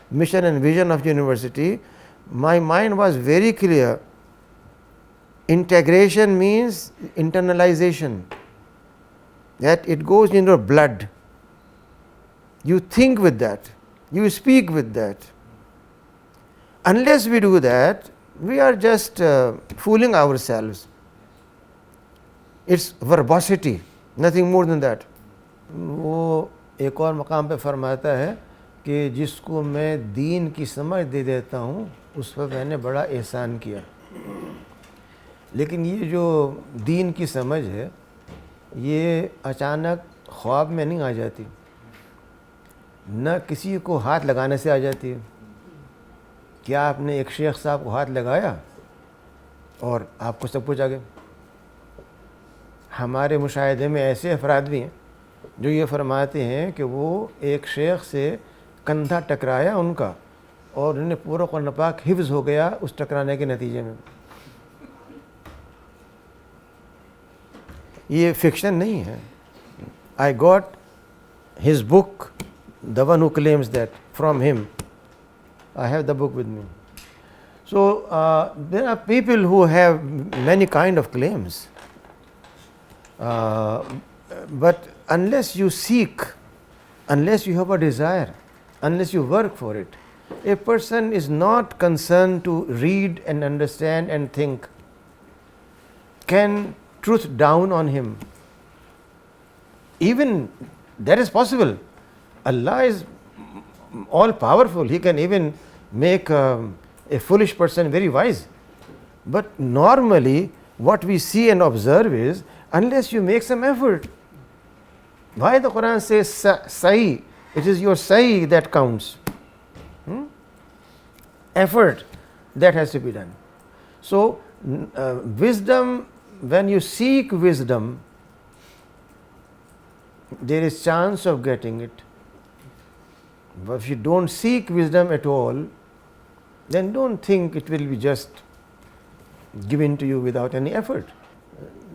[SPEAKER 1] mission and vision of university, my mind was very clear. Integration means internalization, that it goes in your blood. You think with that, you speak with that. Unless we do that, we are just fooling ourselves. It's verbosity, nothing more than that. वो एक और मकाम पे फरमाता है कि जिसको मैं दीन की समझ दे देता हूँ उस पर मैंने बड़ा एहसान किया. लेकिन ये जो दीन की समझ है ये अचानक ख्वाब में नहीं आ जाती, न किसी को हाथ लगाने से आ जाती है. क्या आपने एक शेख साहब को हाथ लगाया और आपको सब कुछ आ गया? हमारे मुशाहिदे में ऐसे अफराद भी हैं जो ये फरमाते हैं कि वो एक शेख से कंधा टकराया उनका और उन्हें पूरा कुरान पाक हिफ्ज़ हो गया उस टकराने के नतीजे में. ये फिक्शन नहीं है. I got his book, the one who claims that, from him. I have the book with me. So there are people who have many kind of claims, but unless you seek, unless you have a desire, unless you work for it, a person is not concerned to read and understand and think. Can truth down on him. Even that is possible. Allah is all powerful. He can even make a foolish person very wise. But normally what we see and observe is, unless you make some effort. Why the Quran says sa'i? It is your sa'i that counts. Effort that has to be done. So wisdom, when you seek wisdom, there is chance of getting it. But if you don't seek wisdom at all, then don't think it will be just given to you without any effort.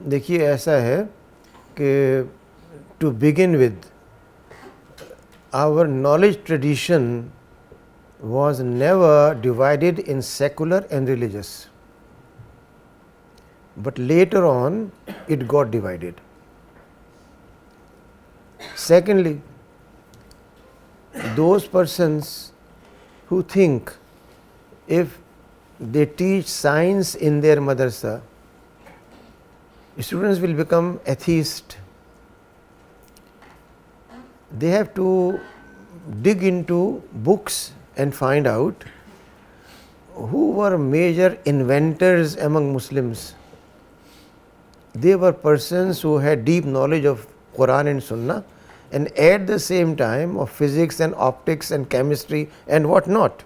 [SPEAKER 1] देखिए ऐसा है कि to begin with, our knowledge tradition was never divided in secular and religious. But later on, it got divided. Secondly, those persons who think if they teach science in their madrasa, students will become atheist. They have to dig into books and find out who were major inventors among Muslims. They were persons who had deep knowledge of Quran and Sunnah, and at the same time of physics and optics and chemistry and what not.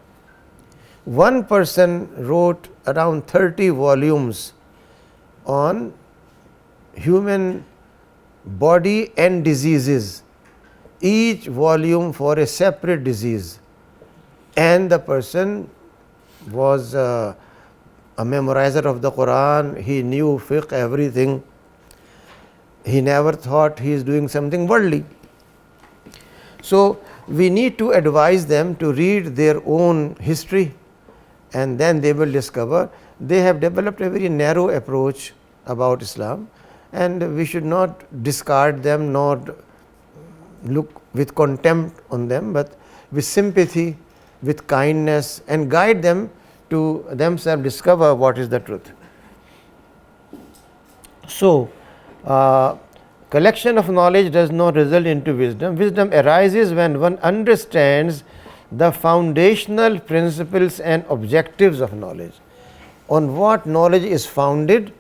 [SPEAKER 1] One person wrote around 30 volumes on human body and diseases, each volume for a separate disease, and the person was a memorizer of the Quran. He knew fiqh, everything. He never thought he is doing something worldly. So we need to advise them to read their own history, and then they will discover they have developed a very narrow approach about Islam, and we should not discard them nor look with contempt on them, but with sympathy, with kindness, and guide them to themselves discover what is the truth. So collection of knowledge does not result into wisdom. Wisdom arises when one understands the foundational principles and objectives of knowledge, on what knowledge is founded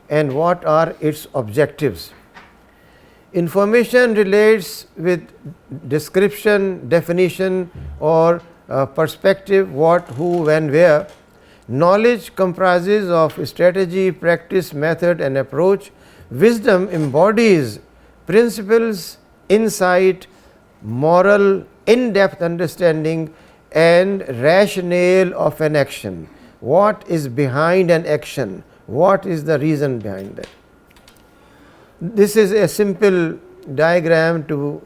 [SPEAKER 1] and what are its objectives. Information relates with description, definition, or perspective, what, who, when, where. Knowledge comprises of strategy, practice, method, and approach. Wisdom embodies principles, insight, moral, in-depth understanding, and rationale of an action. What is behind an action? What is the reason behind that? This is a simple diagram to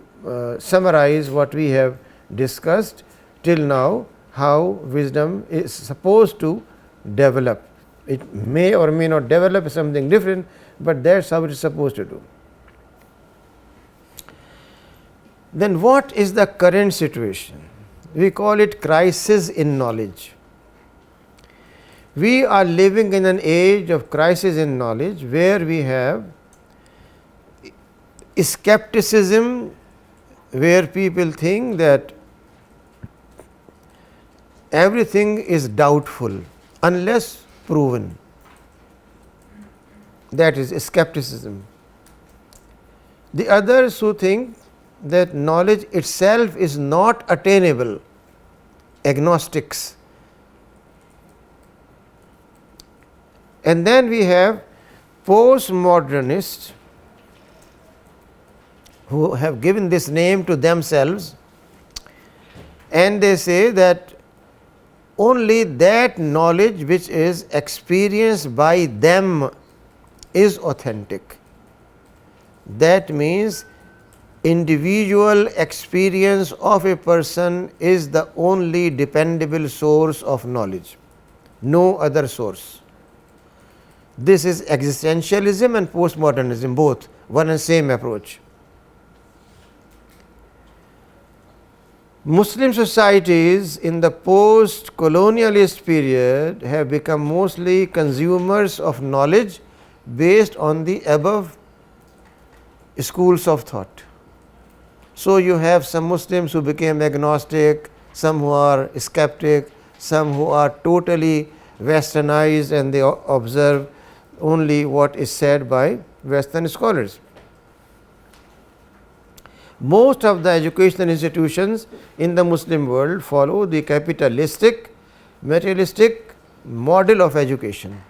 [SPEAKER 1] summarize what we have discussed till now, how wisdom is supposed to develop. It may or may not develop something different, but that's how it is supposed to do. Then what is the current situation? We call it crisis in knowledge. We are living in an age of crisis in knowledge where we have skepticism, where people think that everything is doubtful unless proven. That is skepticism. The others who think that knowledge itself is not attainable, agnostics. And then we have postmodernists who have given this name to themselves, and they say that only that knowledge which is experienced by them is authentic. That means individual experience of a person is the only dependable source of knowledge, no other source. This is existentialism and postmodernism, both one and same approach. Muslim societies in the post-colonialist period have become mostly consumers of knowledge based on the above schools of thought. So you have some Muslims who became agnostic, some who are skeptic, some who are totally westernized and they observe only what is said by Western scholars. Most of the educational institutions in the Muslim world follow the capitalistic, materialistic model of education.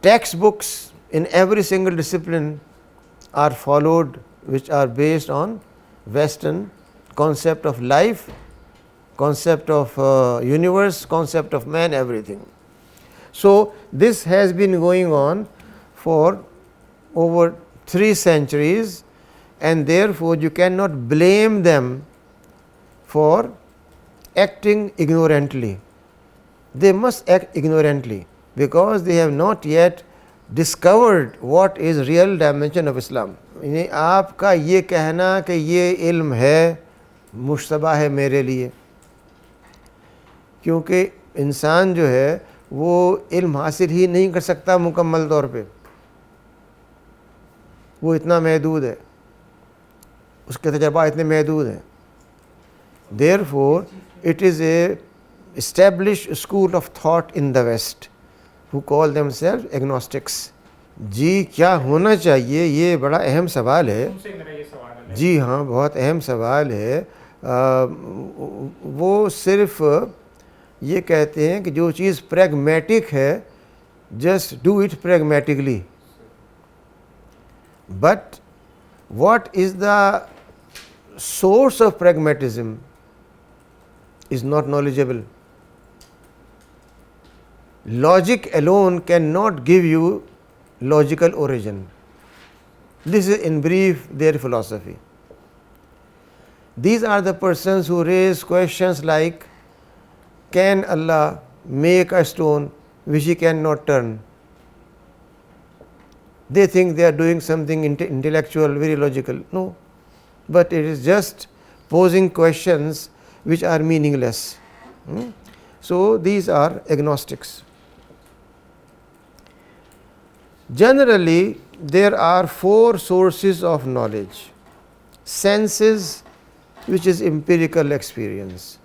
[SPEAKER 1] Textbooks in every single discipline are followed which are based on Western concept of life, concept of universe, concept of man, everything. So this has been going on for over 3 centuries, and therefore you cannot blame them for acting ignorantly. They must act ignorantly because they have not yet discovered what is real dimension of Islam. आपका ये कहना कि ये इल्म है मुश्तबा है मेरे लिए, क्योंकि इंसान जो है वो इल्म हासिल ही नहीं कर सकता मुकम्मल तौर पे, वो इतना महदूद है, उसके तजर्बा इतने महदूद हैं. Therefore, it is a established school of thought in the West who call themselves agnostics. जी क्या होना चाहिए, ये बड़ा अहम सवाल है. जी हाँ, बहुत अहम सवाल है. वो सिर्फ ये कहते हैं कि जो चीज़ प्रैग्मेटिक है, just do it pragmatically. But what is the source of pragmatism is not knowledgeable. Logic alone cannot give you logical origin. This is in brief their philosophy. These are the persons who raise questions like, can Allah make a stone which he cannot turn? They think they are doing something intellectual, very logical. No, but it is just posing questions which are meaningless. So these are agnostics. Generally, there are 4 sources of knowledge. Senses, which is empirical experience,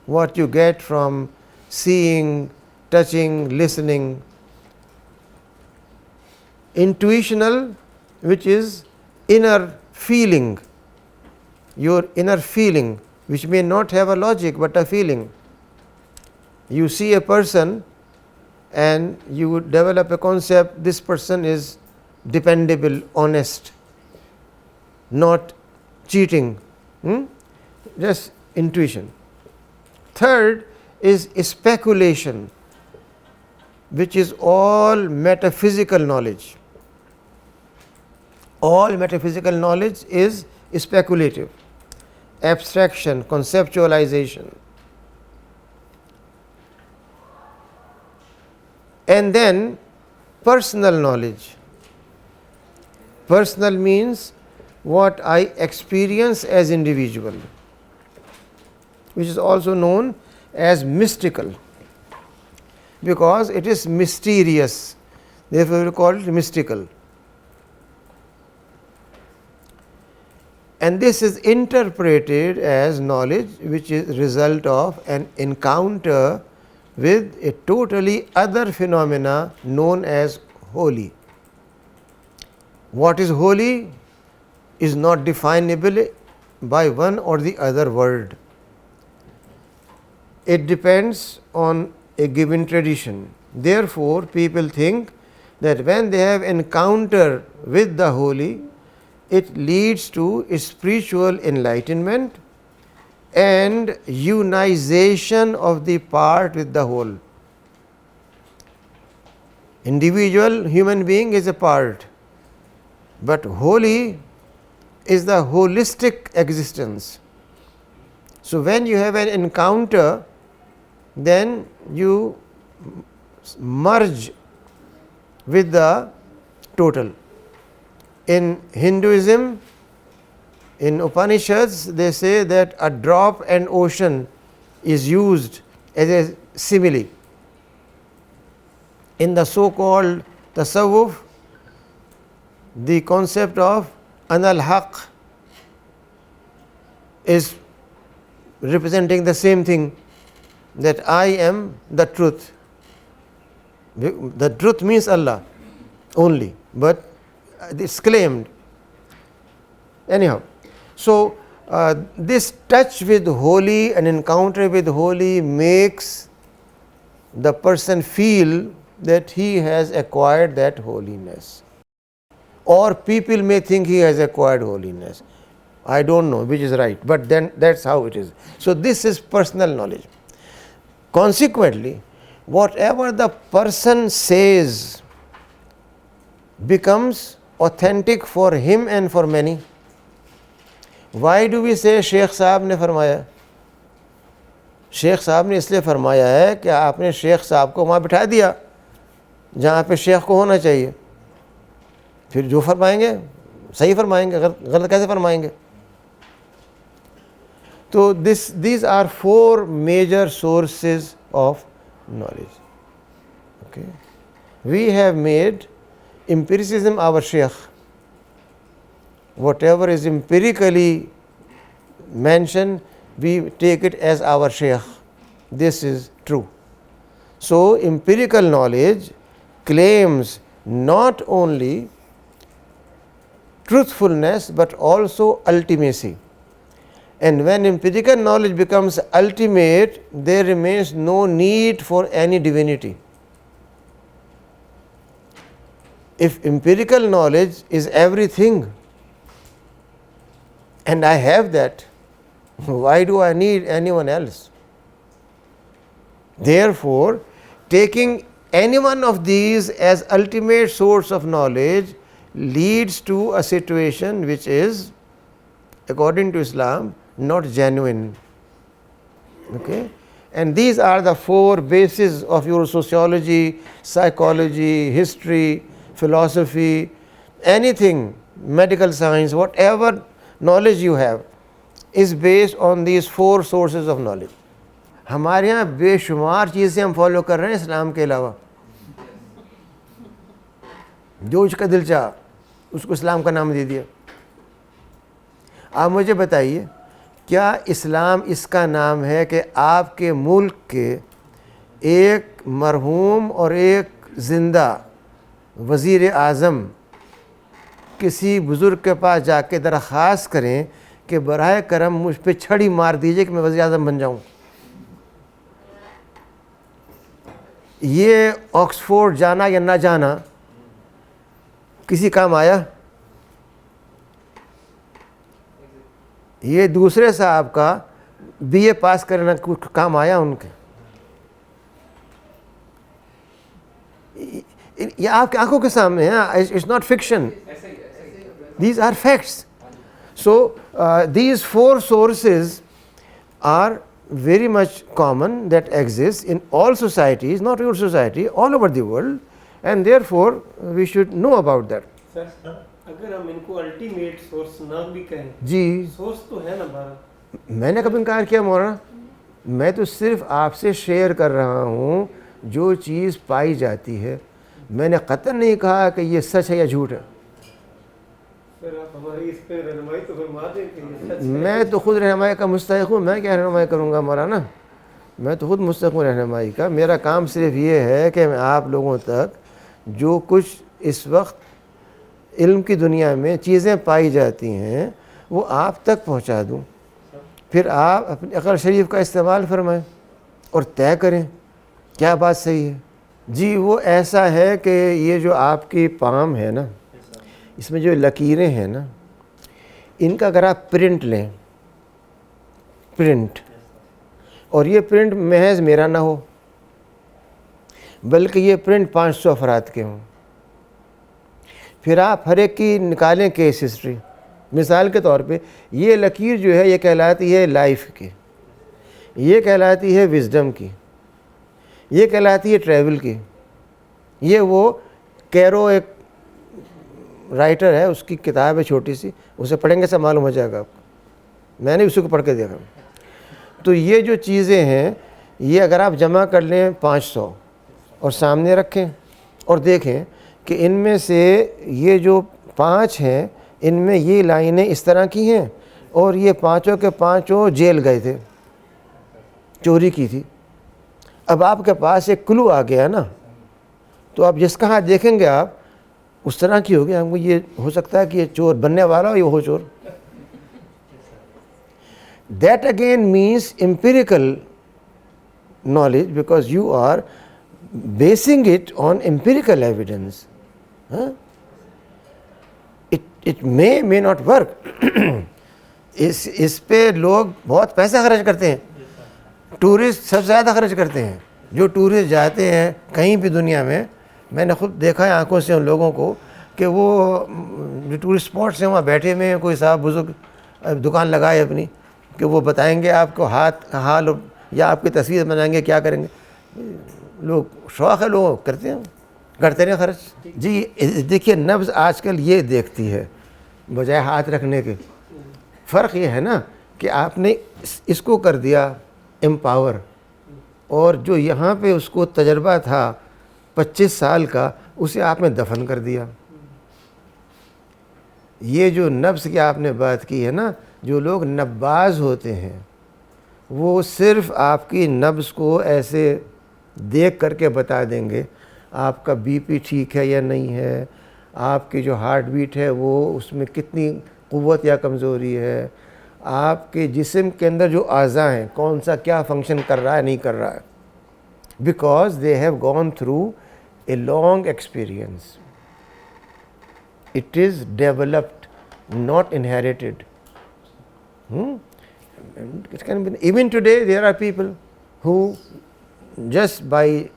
[SPEAKER 1] what you get from seeing, touching, listening. Intuitional, which is inner feeling, your inner feeling, which may not have a logic but a feeling. You see a person and you would develop a concept, this person is dependable, honest, not cheating. Just intuition. Third is speculation, which is all metaphysical knowledge. All metaphysical knowledge is speculative, abstraction, conceptualization. And then personal knowledge. Personal means what I experience as individual, which is also known as mystical, because it is mysterious. Therefore, we call it mystical. And this is interpreted as knowledge which is result of an encounter with a totally other phenomena known as holy. What is holy is not definable by one or the other word. It depends on a given tradition. Therefore, people think that when they have encounter with the holy, it leads to spiritual enlightenment and unization of the part with the whole. Individual human being is a part, but holy is the holistic existence. So when you have an encounter, then you merge with the total. In Hinduism, in Upanishads, they say that a drop and ocean is used as a simile. In the so-called tasawwuf, the concept of ana al-haq is representing the same thing, that I am the truth. The truth means Allah only, but it's claimed. Anyhow, so this touch with holy and encounter with holy makes the person feel that he has acquired that holiness. Or people may think he has acquired holiness. I don't know which is right, but then that's how it is. So this is personal knowledge. Consequently, whatever the person says becomes authentic for him and for many. Why do we say Sheikh صاحب نے فرمایا؟ شیخ صاحب نے اس لیے فرمایا ہے کہ آپ نے شیخ صاحب کو وہاں بٹھا دیا جہاں پہ شیخ کو ہونا چاہیے. پھر جو فرمائیں گے صحیح فرمائیں گے, غلط کیسے فرمائیں گے؟ تو these are 4 major sources of knowledge. Okay. We have made empiricism our sheikh. Whatever is empirically mentioned, we take it as our sheikh. This is true. So empirical knowledge claims not only truthfulness but also ultimacy. And when empirical knowledge becomes ultimate, there remains no need for any divinity. If empirical knowledge is everything, and I have that, why do I need anyone else? Therefore, taking any one of these as ultimate source of knowledge leads to a situation which is, according to Islam, not genuine. Okay? And these are the 4 bases of your sociology, psychology, history, philosophy, anything, medical science, whatever knowledge you have is based on these 4 sources of knowledge. ہمارے یہاں بے شمار چیزیں ہم follow کر رہے ہیں اسلام کے علاوہ. جو اس کا دل چاہا اس کو اسلام کا نام دے دیا. آپ مجھے بتائیے, کیا اسلام اس کا نام ہے کہ آپ کے ملک کے ایک مرحوم اور ایک زندہ وزیر اعظم کسی بزرگ کے پاس جا کے درخواست کریں کہ براہ کرم مجھ پہ چھڑی مار دیجئے کہ میں وزیر اعظم بن جاؤں؟ یہ آکسفورڈ جانا یا نہ جانا کسی کام آیا؟ یہ دوسرے صاحب کا بی اے پاس کرنا کچھ کام آیا ان کے؟ یہ آپ کی آنکھوں کے سامنے ہے. It's not fiction, these are facts. So these 4 sources are very much common that exist in all societies, not your society, all over the world, and therefore we should know about that.
[SPEAKER 2] Sir, اگر ہم ان کو ultimate source نہ بھی کہیں,
[SPEAKER 1] جی
[SPEAKER 2] source تو ہے نا ہمارا.
[SPEAKER 1] میں نے کب انکار کیا مولانا؟ میں تو صرف آپ سے شیئر کر رہا ہوں جو چیز پائی جاتی ہے. میں نے قطعاً نہیں کہا کہ یہ سچ ہے یا جھوٹ ہے. میں تو خود رہنمائی کا مستحق ہوں. میں کیا رہنمائی کروں گا مولانا؟ میں تو خود مستحق ہوں رہنمائی کا. میرا کام صرف یہ ہے کہ میں آپ لوگوں تک جو کچھ اس وقت علم کی دنیا میں چیزیں پائی جاتی ہیں وہ آپ تک پہنچا دوں. پھر آپ اپنی عقل شریف کا استعمال فرمائیں اور طے کریں کیا بات صحیح ہے. جی وہ ایسا ہے کہ یہ جو آپ کی پام ہے نا, اس میں جو لکیریں ہیں نا, ان کا اگر آپ پرنٹ لیں, پرنٹ, اور یہ پرنٹ محض میرا نہ ہو بلکہ یہ پرنٹ 500 افراد کے ہوں, پھر آپ ہر ایک کی نکالیں کیس ہسٹری. مثال کے طور پہ یہ لکیر جو ہے یہ کہلاتی ہے لائف کی, یہ کہلاتی ہے وزڈم کی, یہ کہلاتی ہے ٹریول کی. یہ وہ کیرو ایک رائٹر ہے, اس کی کتاب ہے چھوٹی سی, اسے پڑھیں گے سب معلوم ہو جائے گا آپ کو. میں نے اسی کو پڑھ کے دیکھا. تو یہ جو چیزیں ہیں یہ اگر آپ جمع کر لیں 500 اور سامنے رکھیں और देखें कि इनमें से ये जो 5 हैं इनमें ये लाइनें इस तरह की हैं और ये पांचों के पांचों जेल गए थे, चोरी की थी। अब आपके पास एक क्लू आ गया ना, तो आप जिसका हाथ देखेंगे आप उस तरह की होगी, हमको ये हो सकता है कि ये चोर बनने वाला हो, ये हो चोर। That again means empirical knowledge, because you are basing it on empirical evidence. Huh? It may not work. इस पे लोग बहुत पैसा खर्च करते हैं, टूरिस्ट सबसे ज़्यादा खर्च करते हैं। जो टूरिस्ट जाते हैं कहीं भी दुनिया में, मैंने खुद देखा है आंखों से उन लोगों को कि वो जो टूरिस्ट स्पॉट्स हैं वहाँ बैठे हुए हैं, कोई साहब बुजुर्ग दुकान लगाए अपनी, कि वो बताएंगे आपको हाल या आपकी तस्वीर बनाएंगे, क्या करेंगे। लोग शौक़ है, लोग करते रहे खर्च। जी देखिए, नब्ज़ आजकल ये देखती है बजाय हाथ रखने के। फ़र्क ये है ना कि आपने इसको कर दिया एम्पावर, और जो यहाँ पे उसको तजर्बा था 25 साल का, उसे आपने दफन कर दिया। ये जो नब्ज़ की आपने बात की है ना, जो लोग नब्बाज होते हैं वो सिर्फ़ आपकी नब्ज़ को ऐसे देख करके बता देंगे आपका बीपी ठीक है या नहीं है, आपकी जो हार्ट बीट है वो उसमें कितनी क़ुव्वत या कमज़ोरी है, आपके जिस्म के अंदर जो आज़ा हैं कौन सा क्या फंक्शन कर रहा है नहीं कर रहा है, because they have gone through a long experience. It is developed, not inherited. It can be, even today there are people who just by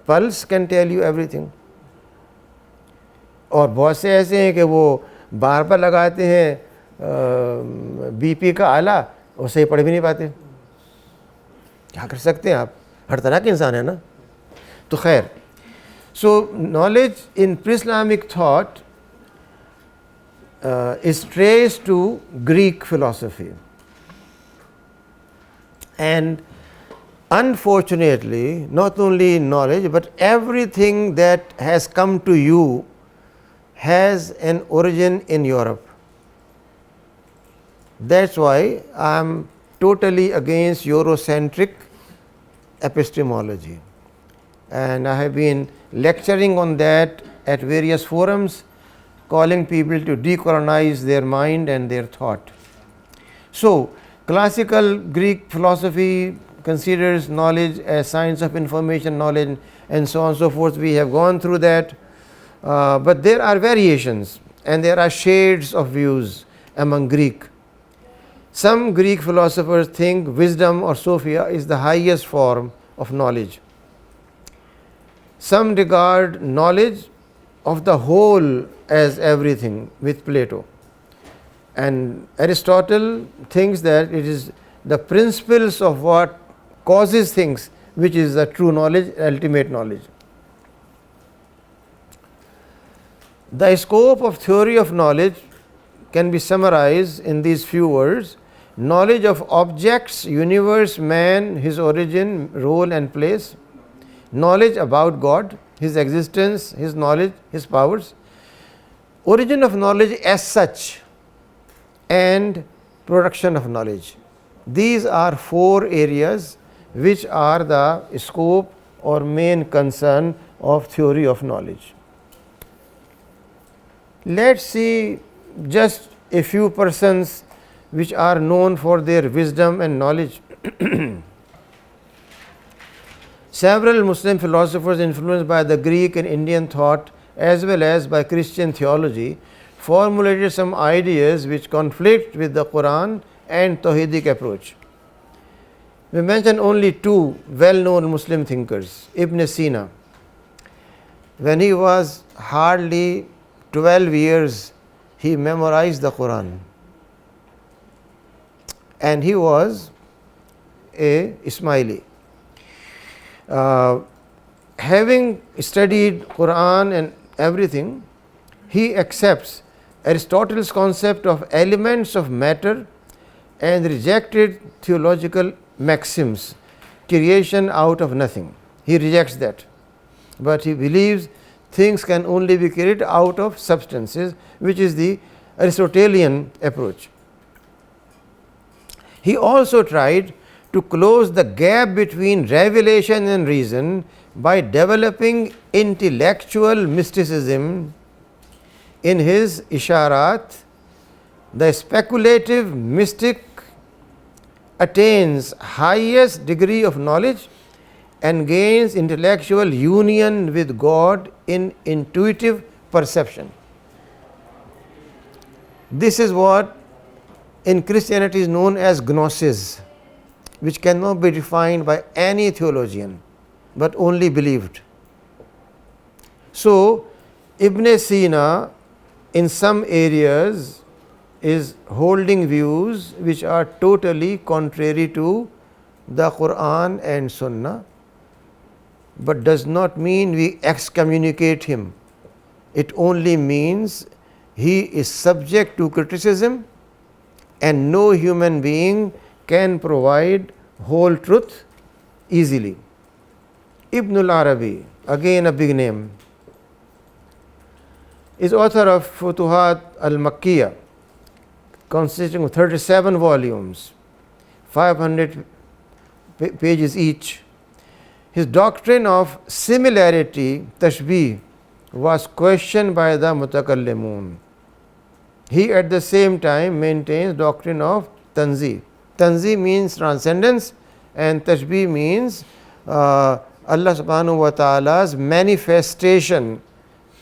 [SPEAKER 1] pulse can tell you everything. और बहुत से ऐसे हैं कि वो बार बार लगाते हैं बीपी का आला और सही पढ़ भी नहीं पाते। क्या कर सकते हैं आप, हर तरह के इंसान है ना। तो खैर, सो knowledge in pre-Islamic thought is traced to Greek philosophy, and unfortunately not only knowledge but everything that has come to you has an origin in Europe. That's why I am totally against Eurocentric epistemology, and I have been lecturing on that at various forums, calling people to decolonize their mind and their thought. So, classical Greek philosophy considers knowledge as science of information, knowledge, and so on and so forth. We have gone through that, but there are variations and there are shades of views among Greek. Some Greek philosophers think wisdom or Sophia is the highest form of knowledge. Some regard knowledge of the whole as everything with Plato, and Aristotle thinks that it is the principles of what causes things which is the true knowledge, ultimate knowledge. The scope of theory of knowledge can be summarized in these few words: knowledge of objects, universe, man, his origin, role and place; knowledge about God, his existence, his knowledge, his powers; origin of knowledge as such, and production of knowledge. These are 4 areas which are the scope or main concern of theory of knowledge. Let's see just a few persons which are known for their wisdom and knowledge. Several Muslim philosophers influenced by the Greek and Indian thought as well as by Christian theology formulated some ideas which conflict with the Quran and Tawhidic approach. We mention only 2 well-known Muslim thinkers. Ibn Sina, when he was hardly 12 years, he memorized the Quran, and he was a Ismaili. Having studied Quran and everything, he accepts Aristotle's concept of elements of matter and rejected theological maxims, creation out of nothing. He rejects that, but he believes things can only be created out of substances, which is the Aristotelian approach. He also tried to close the gap between revelation and reason by developing intellectual mysticism. In his Isharat, the speculative mystic attains highest degree of knowledge and gains intellectual union with God in intuitive perception. This is what in Christianity is known as gnosis, which cannot be defined by any theologian, but only believed. So, Ibn Sina in some areas is holding views which are totally contrary to the Quran and Sunnah, but does not mean we excommunicate him. It only means he is subject to criticism, and no human being can provide whole truth easily. Ibn al-Arabi, again a big name, is author of Futuhat al-Makkiyah, consisting of 37 volumes, 500 pages each. His doctrine of similarity, tashbih, was questioned by the mutakallimun. He at the same time maintains doctrine of tanzih. Tanzih means transcendence, and tashbih means Allah subhanahu wa ta'ala's manifestation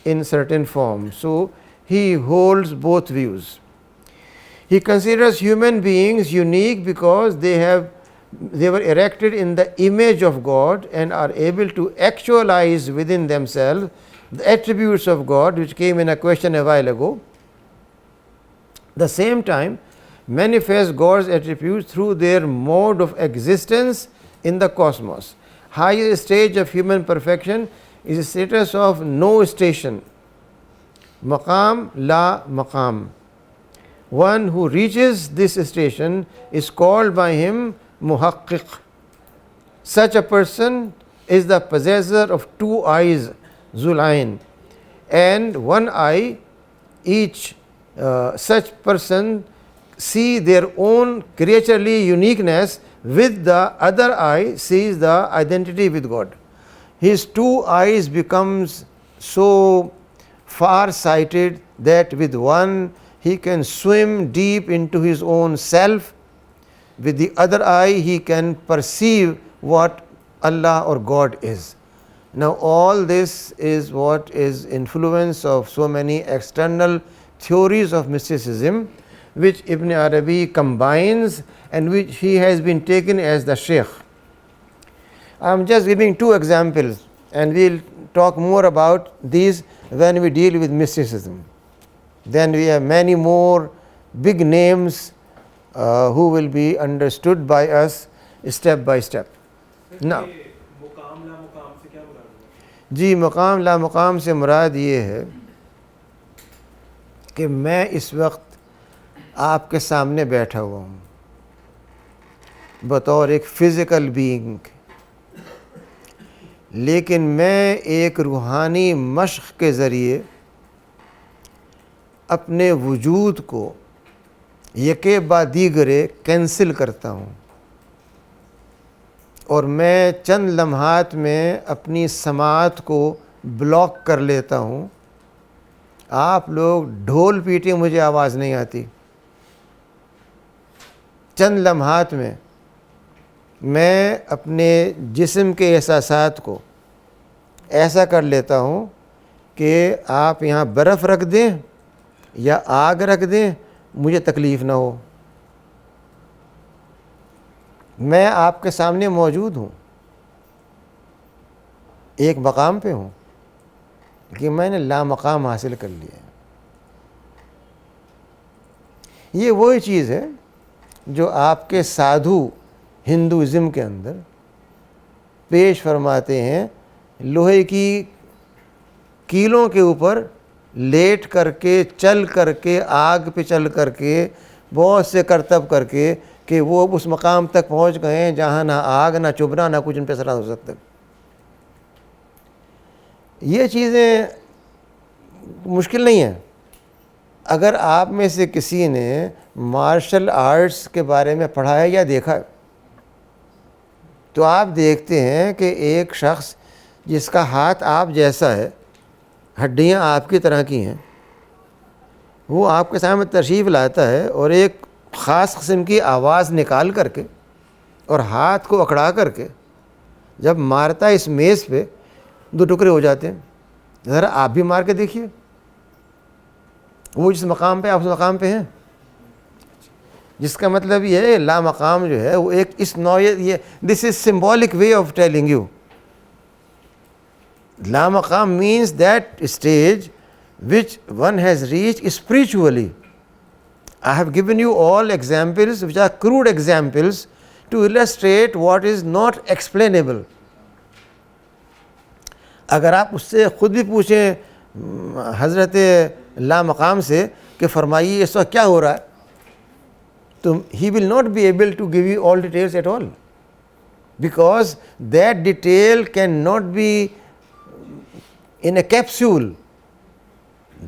[SPEAKER 1] in certain form. So he holds both views. He considers human beings unique because they were erected in the image of God and are able to actualize within themselves the attributes of God, which came in a question a while ago. The same time manifest God's attributes through their mode of existence in the cosmos. Highest stage of human perfection is a status of no station, maqam la maqam. One who reaches this station is called by him muhaqqiq. Such a person is the possessor of two eyes, zulain, and one eye. Each such person see their own creaturely uniqueness, with the other eye sees the identity with God. His two eyes becomes so far-sighted that with one he can swim deep into his own self. With the other eye he can perceive what Allah or God is. Now all this is what is influence of so many external theories of mysticism, which Ibn Arabi combines and which he has been taken as the Shaykh. I am just giving two examples, and we will talk more about these when we deal with mysticism. Then we have many more big names who will be understood by us step by step. Now, जी मकाम ला मकाम से मुराद ये है कि मैं इस वक्त आपके सामने बैठा हुआ हूँ बतौर एक फ़िज़िकल बीइंग, लेकिन मैं एक रूहानी मश्क़ के ज़रिए अपने वजूद को यके बाद दीगरे कैंसिल करता हूँ और मैं चंद लम्हात में अपनी समात को ब्लॉक कर लेता हूँ। आप लोग ढोल पीटे मुझे आवाज़ नहीं आती। चंद लम्हात में मैं अपने जिस्म के एहसासात को ऐसा कर लेता हूँ कि आप यहाँ बर्फ़ रख दें या आग रख दें, मुझे तकलीफ़ ना हो। मैं आपके सामने मौजूद हूँ, एक मकाम पे हूँ, लेकिन मैंने लामकाम हासिल कर लिया है। ये वही चीज़ है जो आपके साधु हिंदुज़म के अंदर पेश फरमाते हैं, लोहे की कीलों के ऊपर लेट करके, चल करके, आग पे चल करके, बहुत से करतब करके कि वो उस मकाम तक पहुंच गए हैं जहाँ ना आग, ना चुभना, ना कुछ उन पर असर हो सकता। ये चीज़ें मुश्किल नहीं है। अगर आप में से किसी ने मार्शल आर्ट्स के बारे में पढ़ा है या देखा है, तो आप देखते हैं कि एक शख्स जिसका हाथ आप जैसा है, हड्डियां आपकी तरह की हैं, वो आपके सामने तशरीफ़ लाता है और एक ख़ास किस्म की आवाज़ निकाल करके और हाथ को अकड़ा करके जब मारता है इस मेज़ पे, 2 टुकड़े हो जाते हैं। ज़रा आप भी मार के देखिए, वो जिस मकाम पे आप उस मकाम पे हैं। जिसका मतलब ये है ला मकाम जो है वो एक इस नौयत, ये this is symbolic way of telling you. ला मकाम means that stage which one has reached spiritually. I have given you all examples which are crude examples to illustrate what is not explainable. अगर आप उससे ख़ुद भी पूछें हज़रत ला मकाम से कि फरमाइए इस वक्त क्या हो रहा है, तो he will not be able to give you all details at all, because that detail cannot be in a capsule.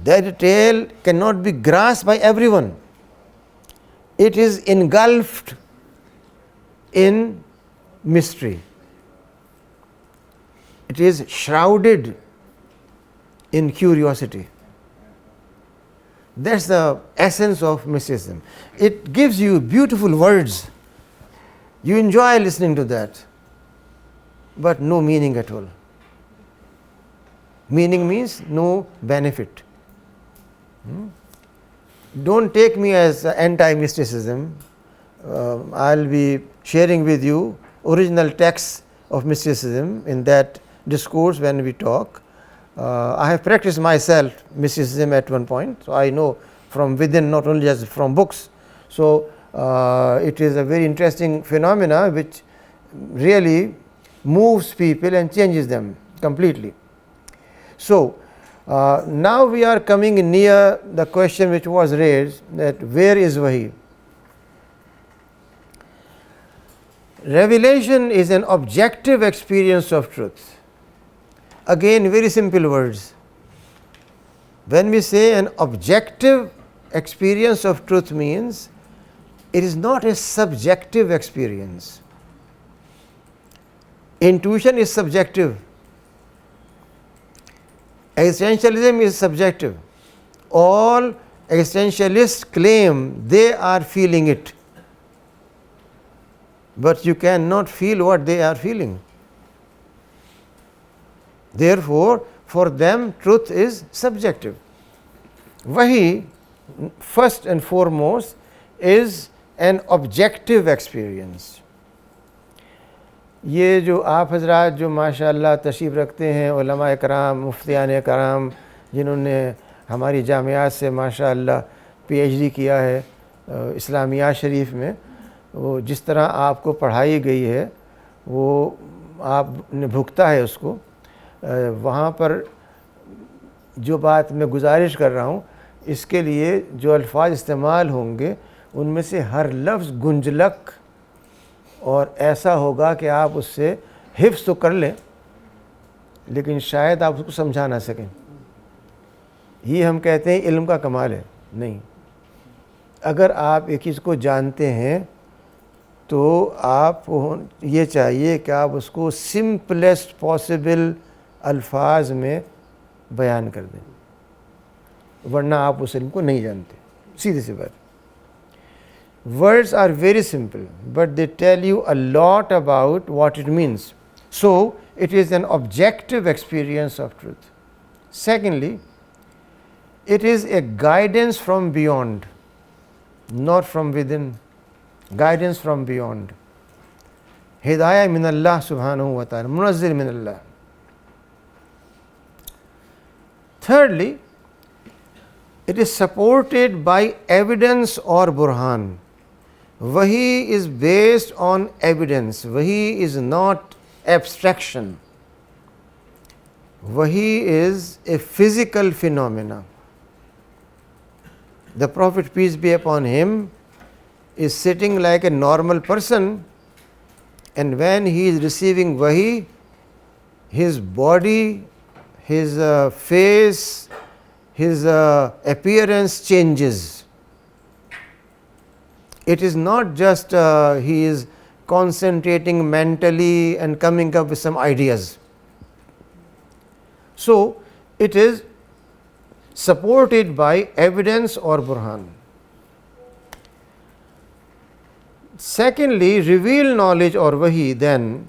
[SPEAKER 1] That detail cannot be grasped by everyone. It is engulfed in mystery. It is shrouded in curiosity. That's the essence of mysticism. It gives you beautiful words. You enjoy listening to that, but no meaning at all. Meaning means no benefit. Don't take me as anti-mysticism. I'll be sharing with you original texts of mysticism in that discourse when we talk. I have practiced myself mysticism at one point, so I know from within, not only just from books. So it is a very interesting phenomena which really moves people and changes them completely. So now we are coming near the question which was raised, that where is Wahi? Revelation is an objective experience of truth. Again, very simple words. When we say an objective experience of truth, means it is not a subjective experience. Intuition is subjective. Existentialism is subjective. All existentialists claim they are feeling it, but you cannot feel what they are feeling. Therefore, for them truth is subjective. Wahi, first and foremost, is an objective experience. ये जो आप हजरात जो माशाअल्लाह तशरीफ़ रखते हैं, उलमा कराम, मुफ्तियान कराम, जिन्होंने हमारी जामियात से माशाअल्लाह PhD किया है इस्लामियात शरीफ में, वो जिस तरह आपको पढ़ाई गई है वो आपने भुगता है उसको। वहाँ पर जो बात मैं गुजारिश कर रहा हूँ, इसके लिए जो अल्फाज इस्तेमाल होंगे उनमें से हर लफ्ज़ गुंजलक और ऐसा होगा कि आप उससे हिफ्ज़ तो कर लें, लेकिन शायद आप उसको समझा ना सकें। ये हम कहते हैं इल्म का कमाल है। नहीं, अगर आप एक चीज़ को जानते हैं तो आप ये चाहिए कि आप उसको सिंपलेस्ट पॉसिबल अल्फाज में बयान कर दें, वरना आप उस इल्म को नहीं जानते। सीधी सी बात। Words are very simple, but they tell you a lot about what it means. So, it is an objective experience of truth. Secondly, it is a guidance from beyond, not from within. Guidance from beyond. Hidayah min Allah subhanahu wa ta'ala, munazzil min Allah. Thirdly, it is supported by evidence or burhan. Wahi is based on evidence. Wahi is not abstraction. Wahi is a physical phenomena. The Prophet, peace be upon him, is sitting like a normal person, and when he is receiving Wahi, his body, his face, his appearance changes. It is not just he is concentrating mentally and coming up with some ideas. So, it is supported by evidence or burhan. Secondly, revealed knowledge or wahi then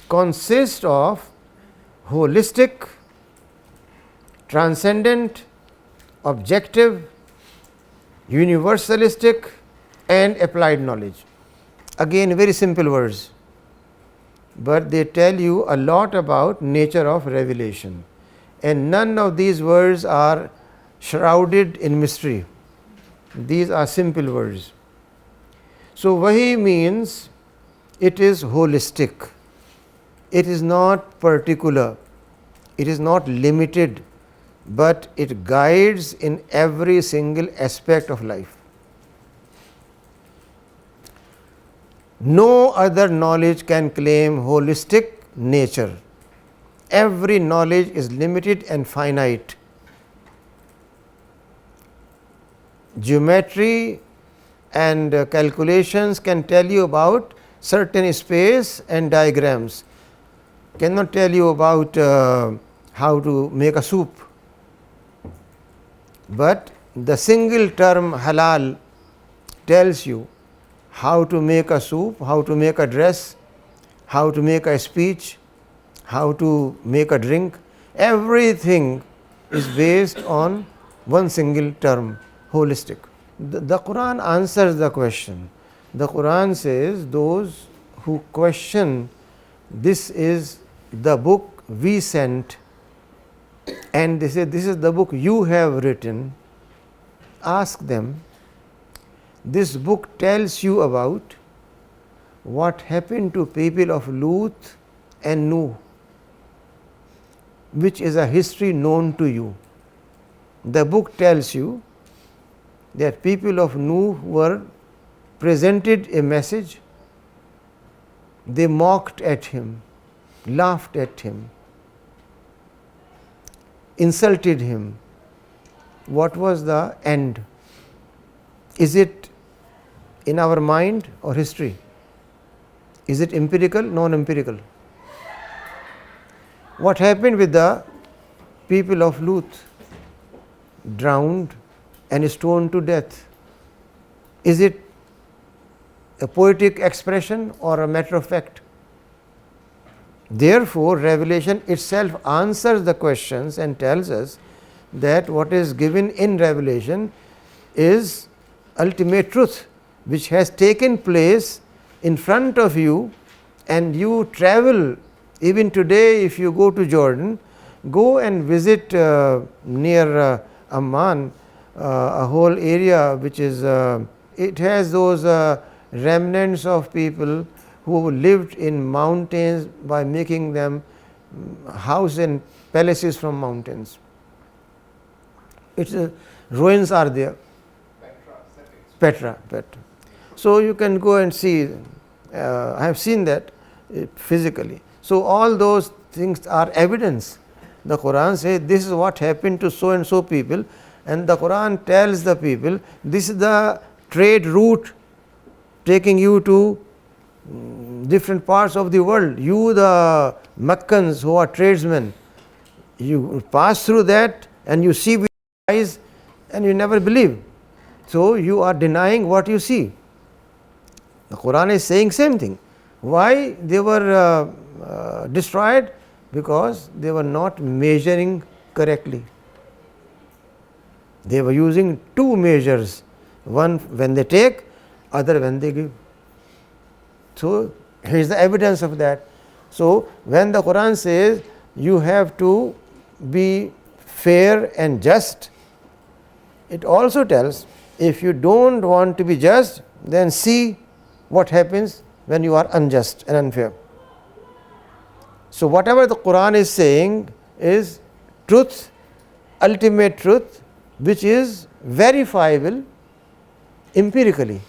[SPEAKER 1] consists of holistic, transcendent, objective, universalistic and applied knowledge. Again, very simple words, but they tell you a lot about nature of revelation, and none of these words are shrouded in mystery. These are simple words. So, wahi means it is holistic, it is not particular, it is not limited, but it guides in every single aspect of life. No other knowledge can claim holistic nature. Every knowledge is limited and finite. Geometry and calculations can tell you about certain space and diagrams, cannot tell you about how to make a soup. But the single term halal tells you how to make a soup, how to make a dress, how to make a speech, how to make a drink. Everything is based on one single term, holistic. The Quran answers the question. The Quran says those who question this is the book we sent, and they say this is the book you have written, ask them, this book tells you about what happened to people of Lut and Nuh, which is a history known to you. The book tells you that people of Nuh were presented a message, they mocked at him, laughed at him, insulted him. What was the end? Is it in our mind or history? Is it empirical, non-empirical? What happened with the people of Lut? Drowned and stoned to death. Is it a poetic expression or a matter of fact? Therefore, Revelation itself answers the questions and tells us that what is given in Revelation is ultimate truth, which has taken place in front of you, and you travel. Even today, if you go to Jordan, go and visit near Amman, a whole area which is, it has those remnants of people who lived in mountains by making them houses and palaces from mountains. It's ruins are there. Petra. So you can go and see. I have seen that physically. So all those things are evidence. The Quran says this is what happened to so and so people, and the Quran tells the people this is the trade route taking you to different parts of the world. You, the Meccans who are tradesmen, you pass through that and you see with your eyes and you never believe. So you are denying what you see. The Quran is saying same thing. Why they were destroyed? Because they were not measuring correctly. They were using two measures, one when they take, other when they give. So here is the evidence of that. So when the Quran says you have to be fair and just, it also tells if you don't want to be just, then see what happens when you are unjust and unfair. So whatever the Quran is saying is truth, ultimate truth, which is verifiable empirically.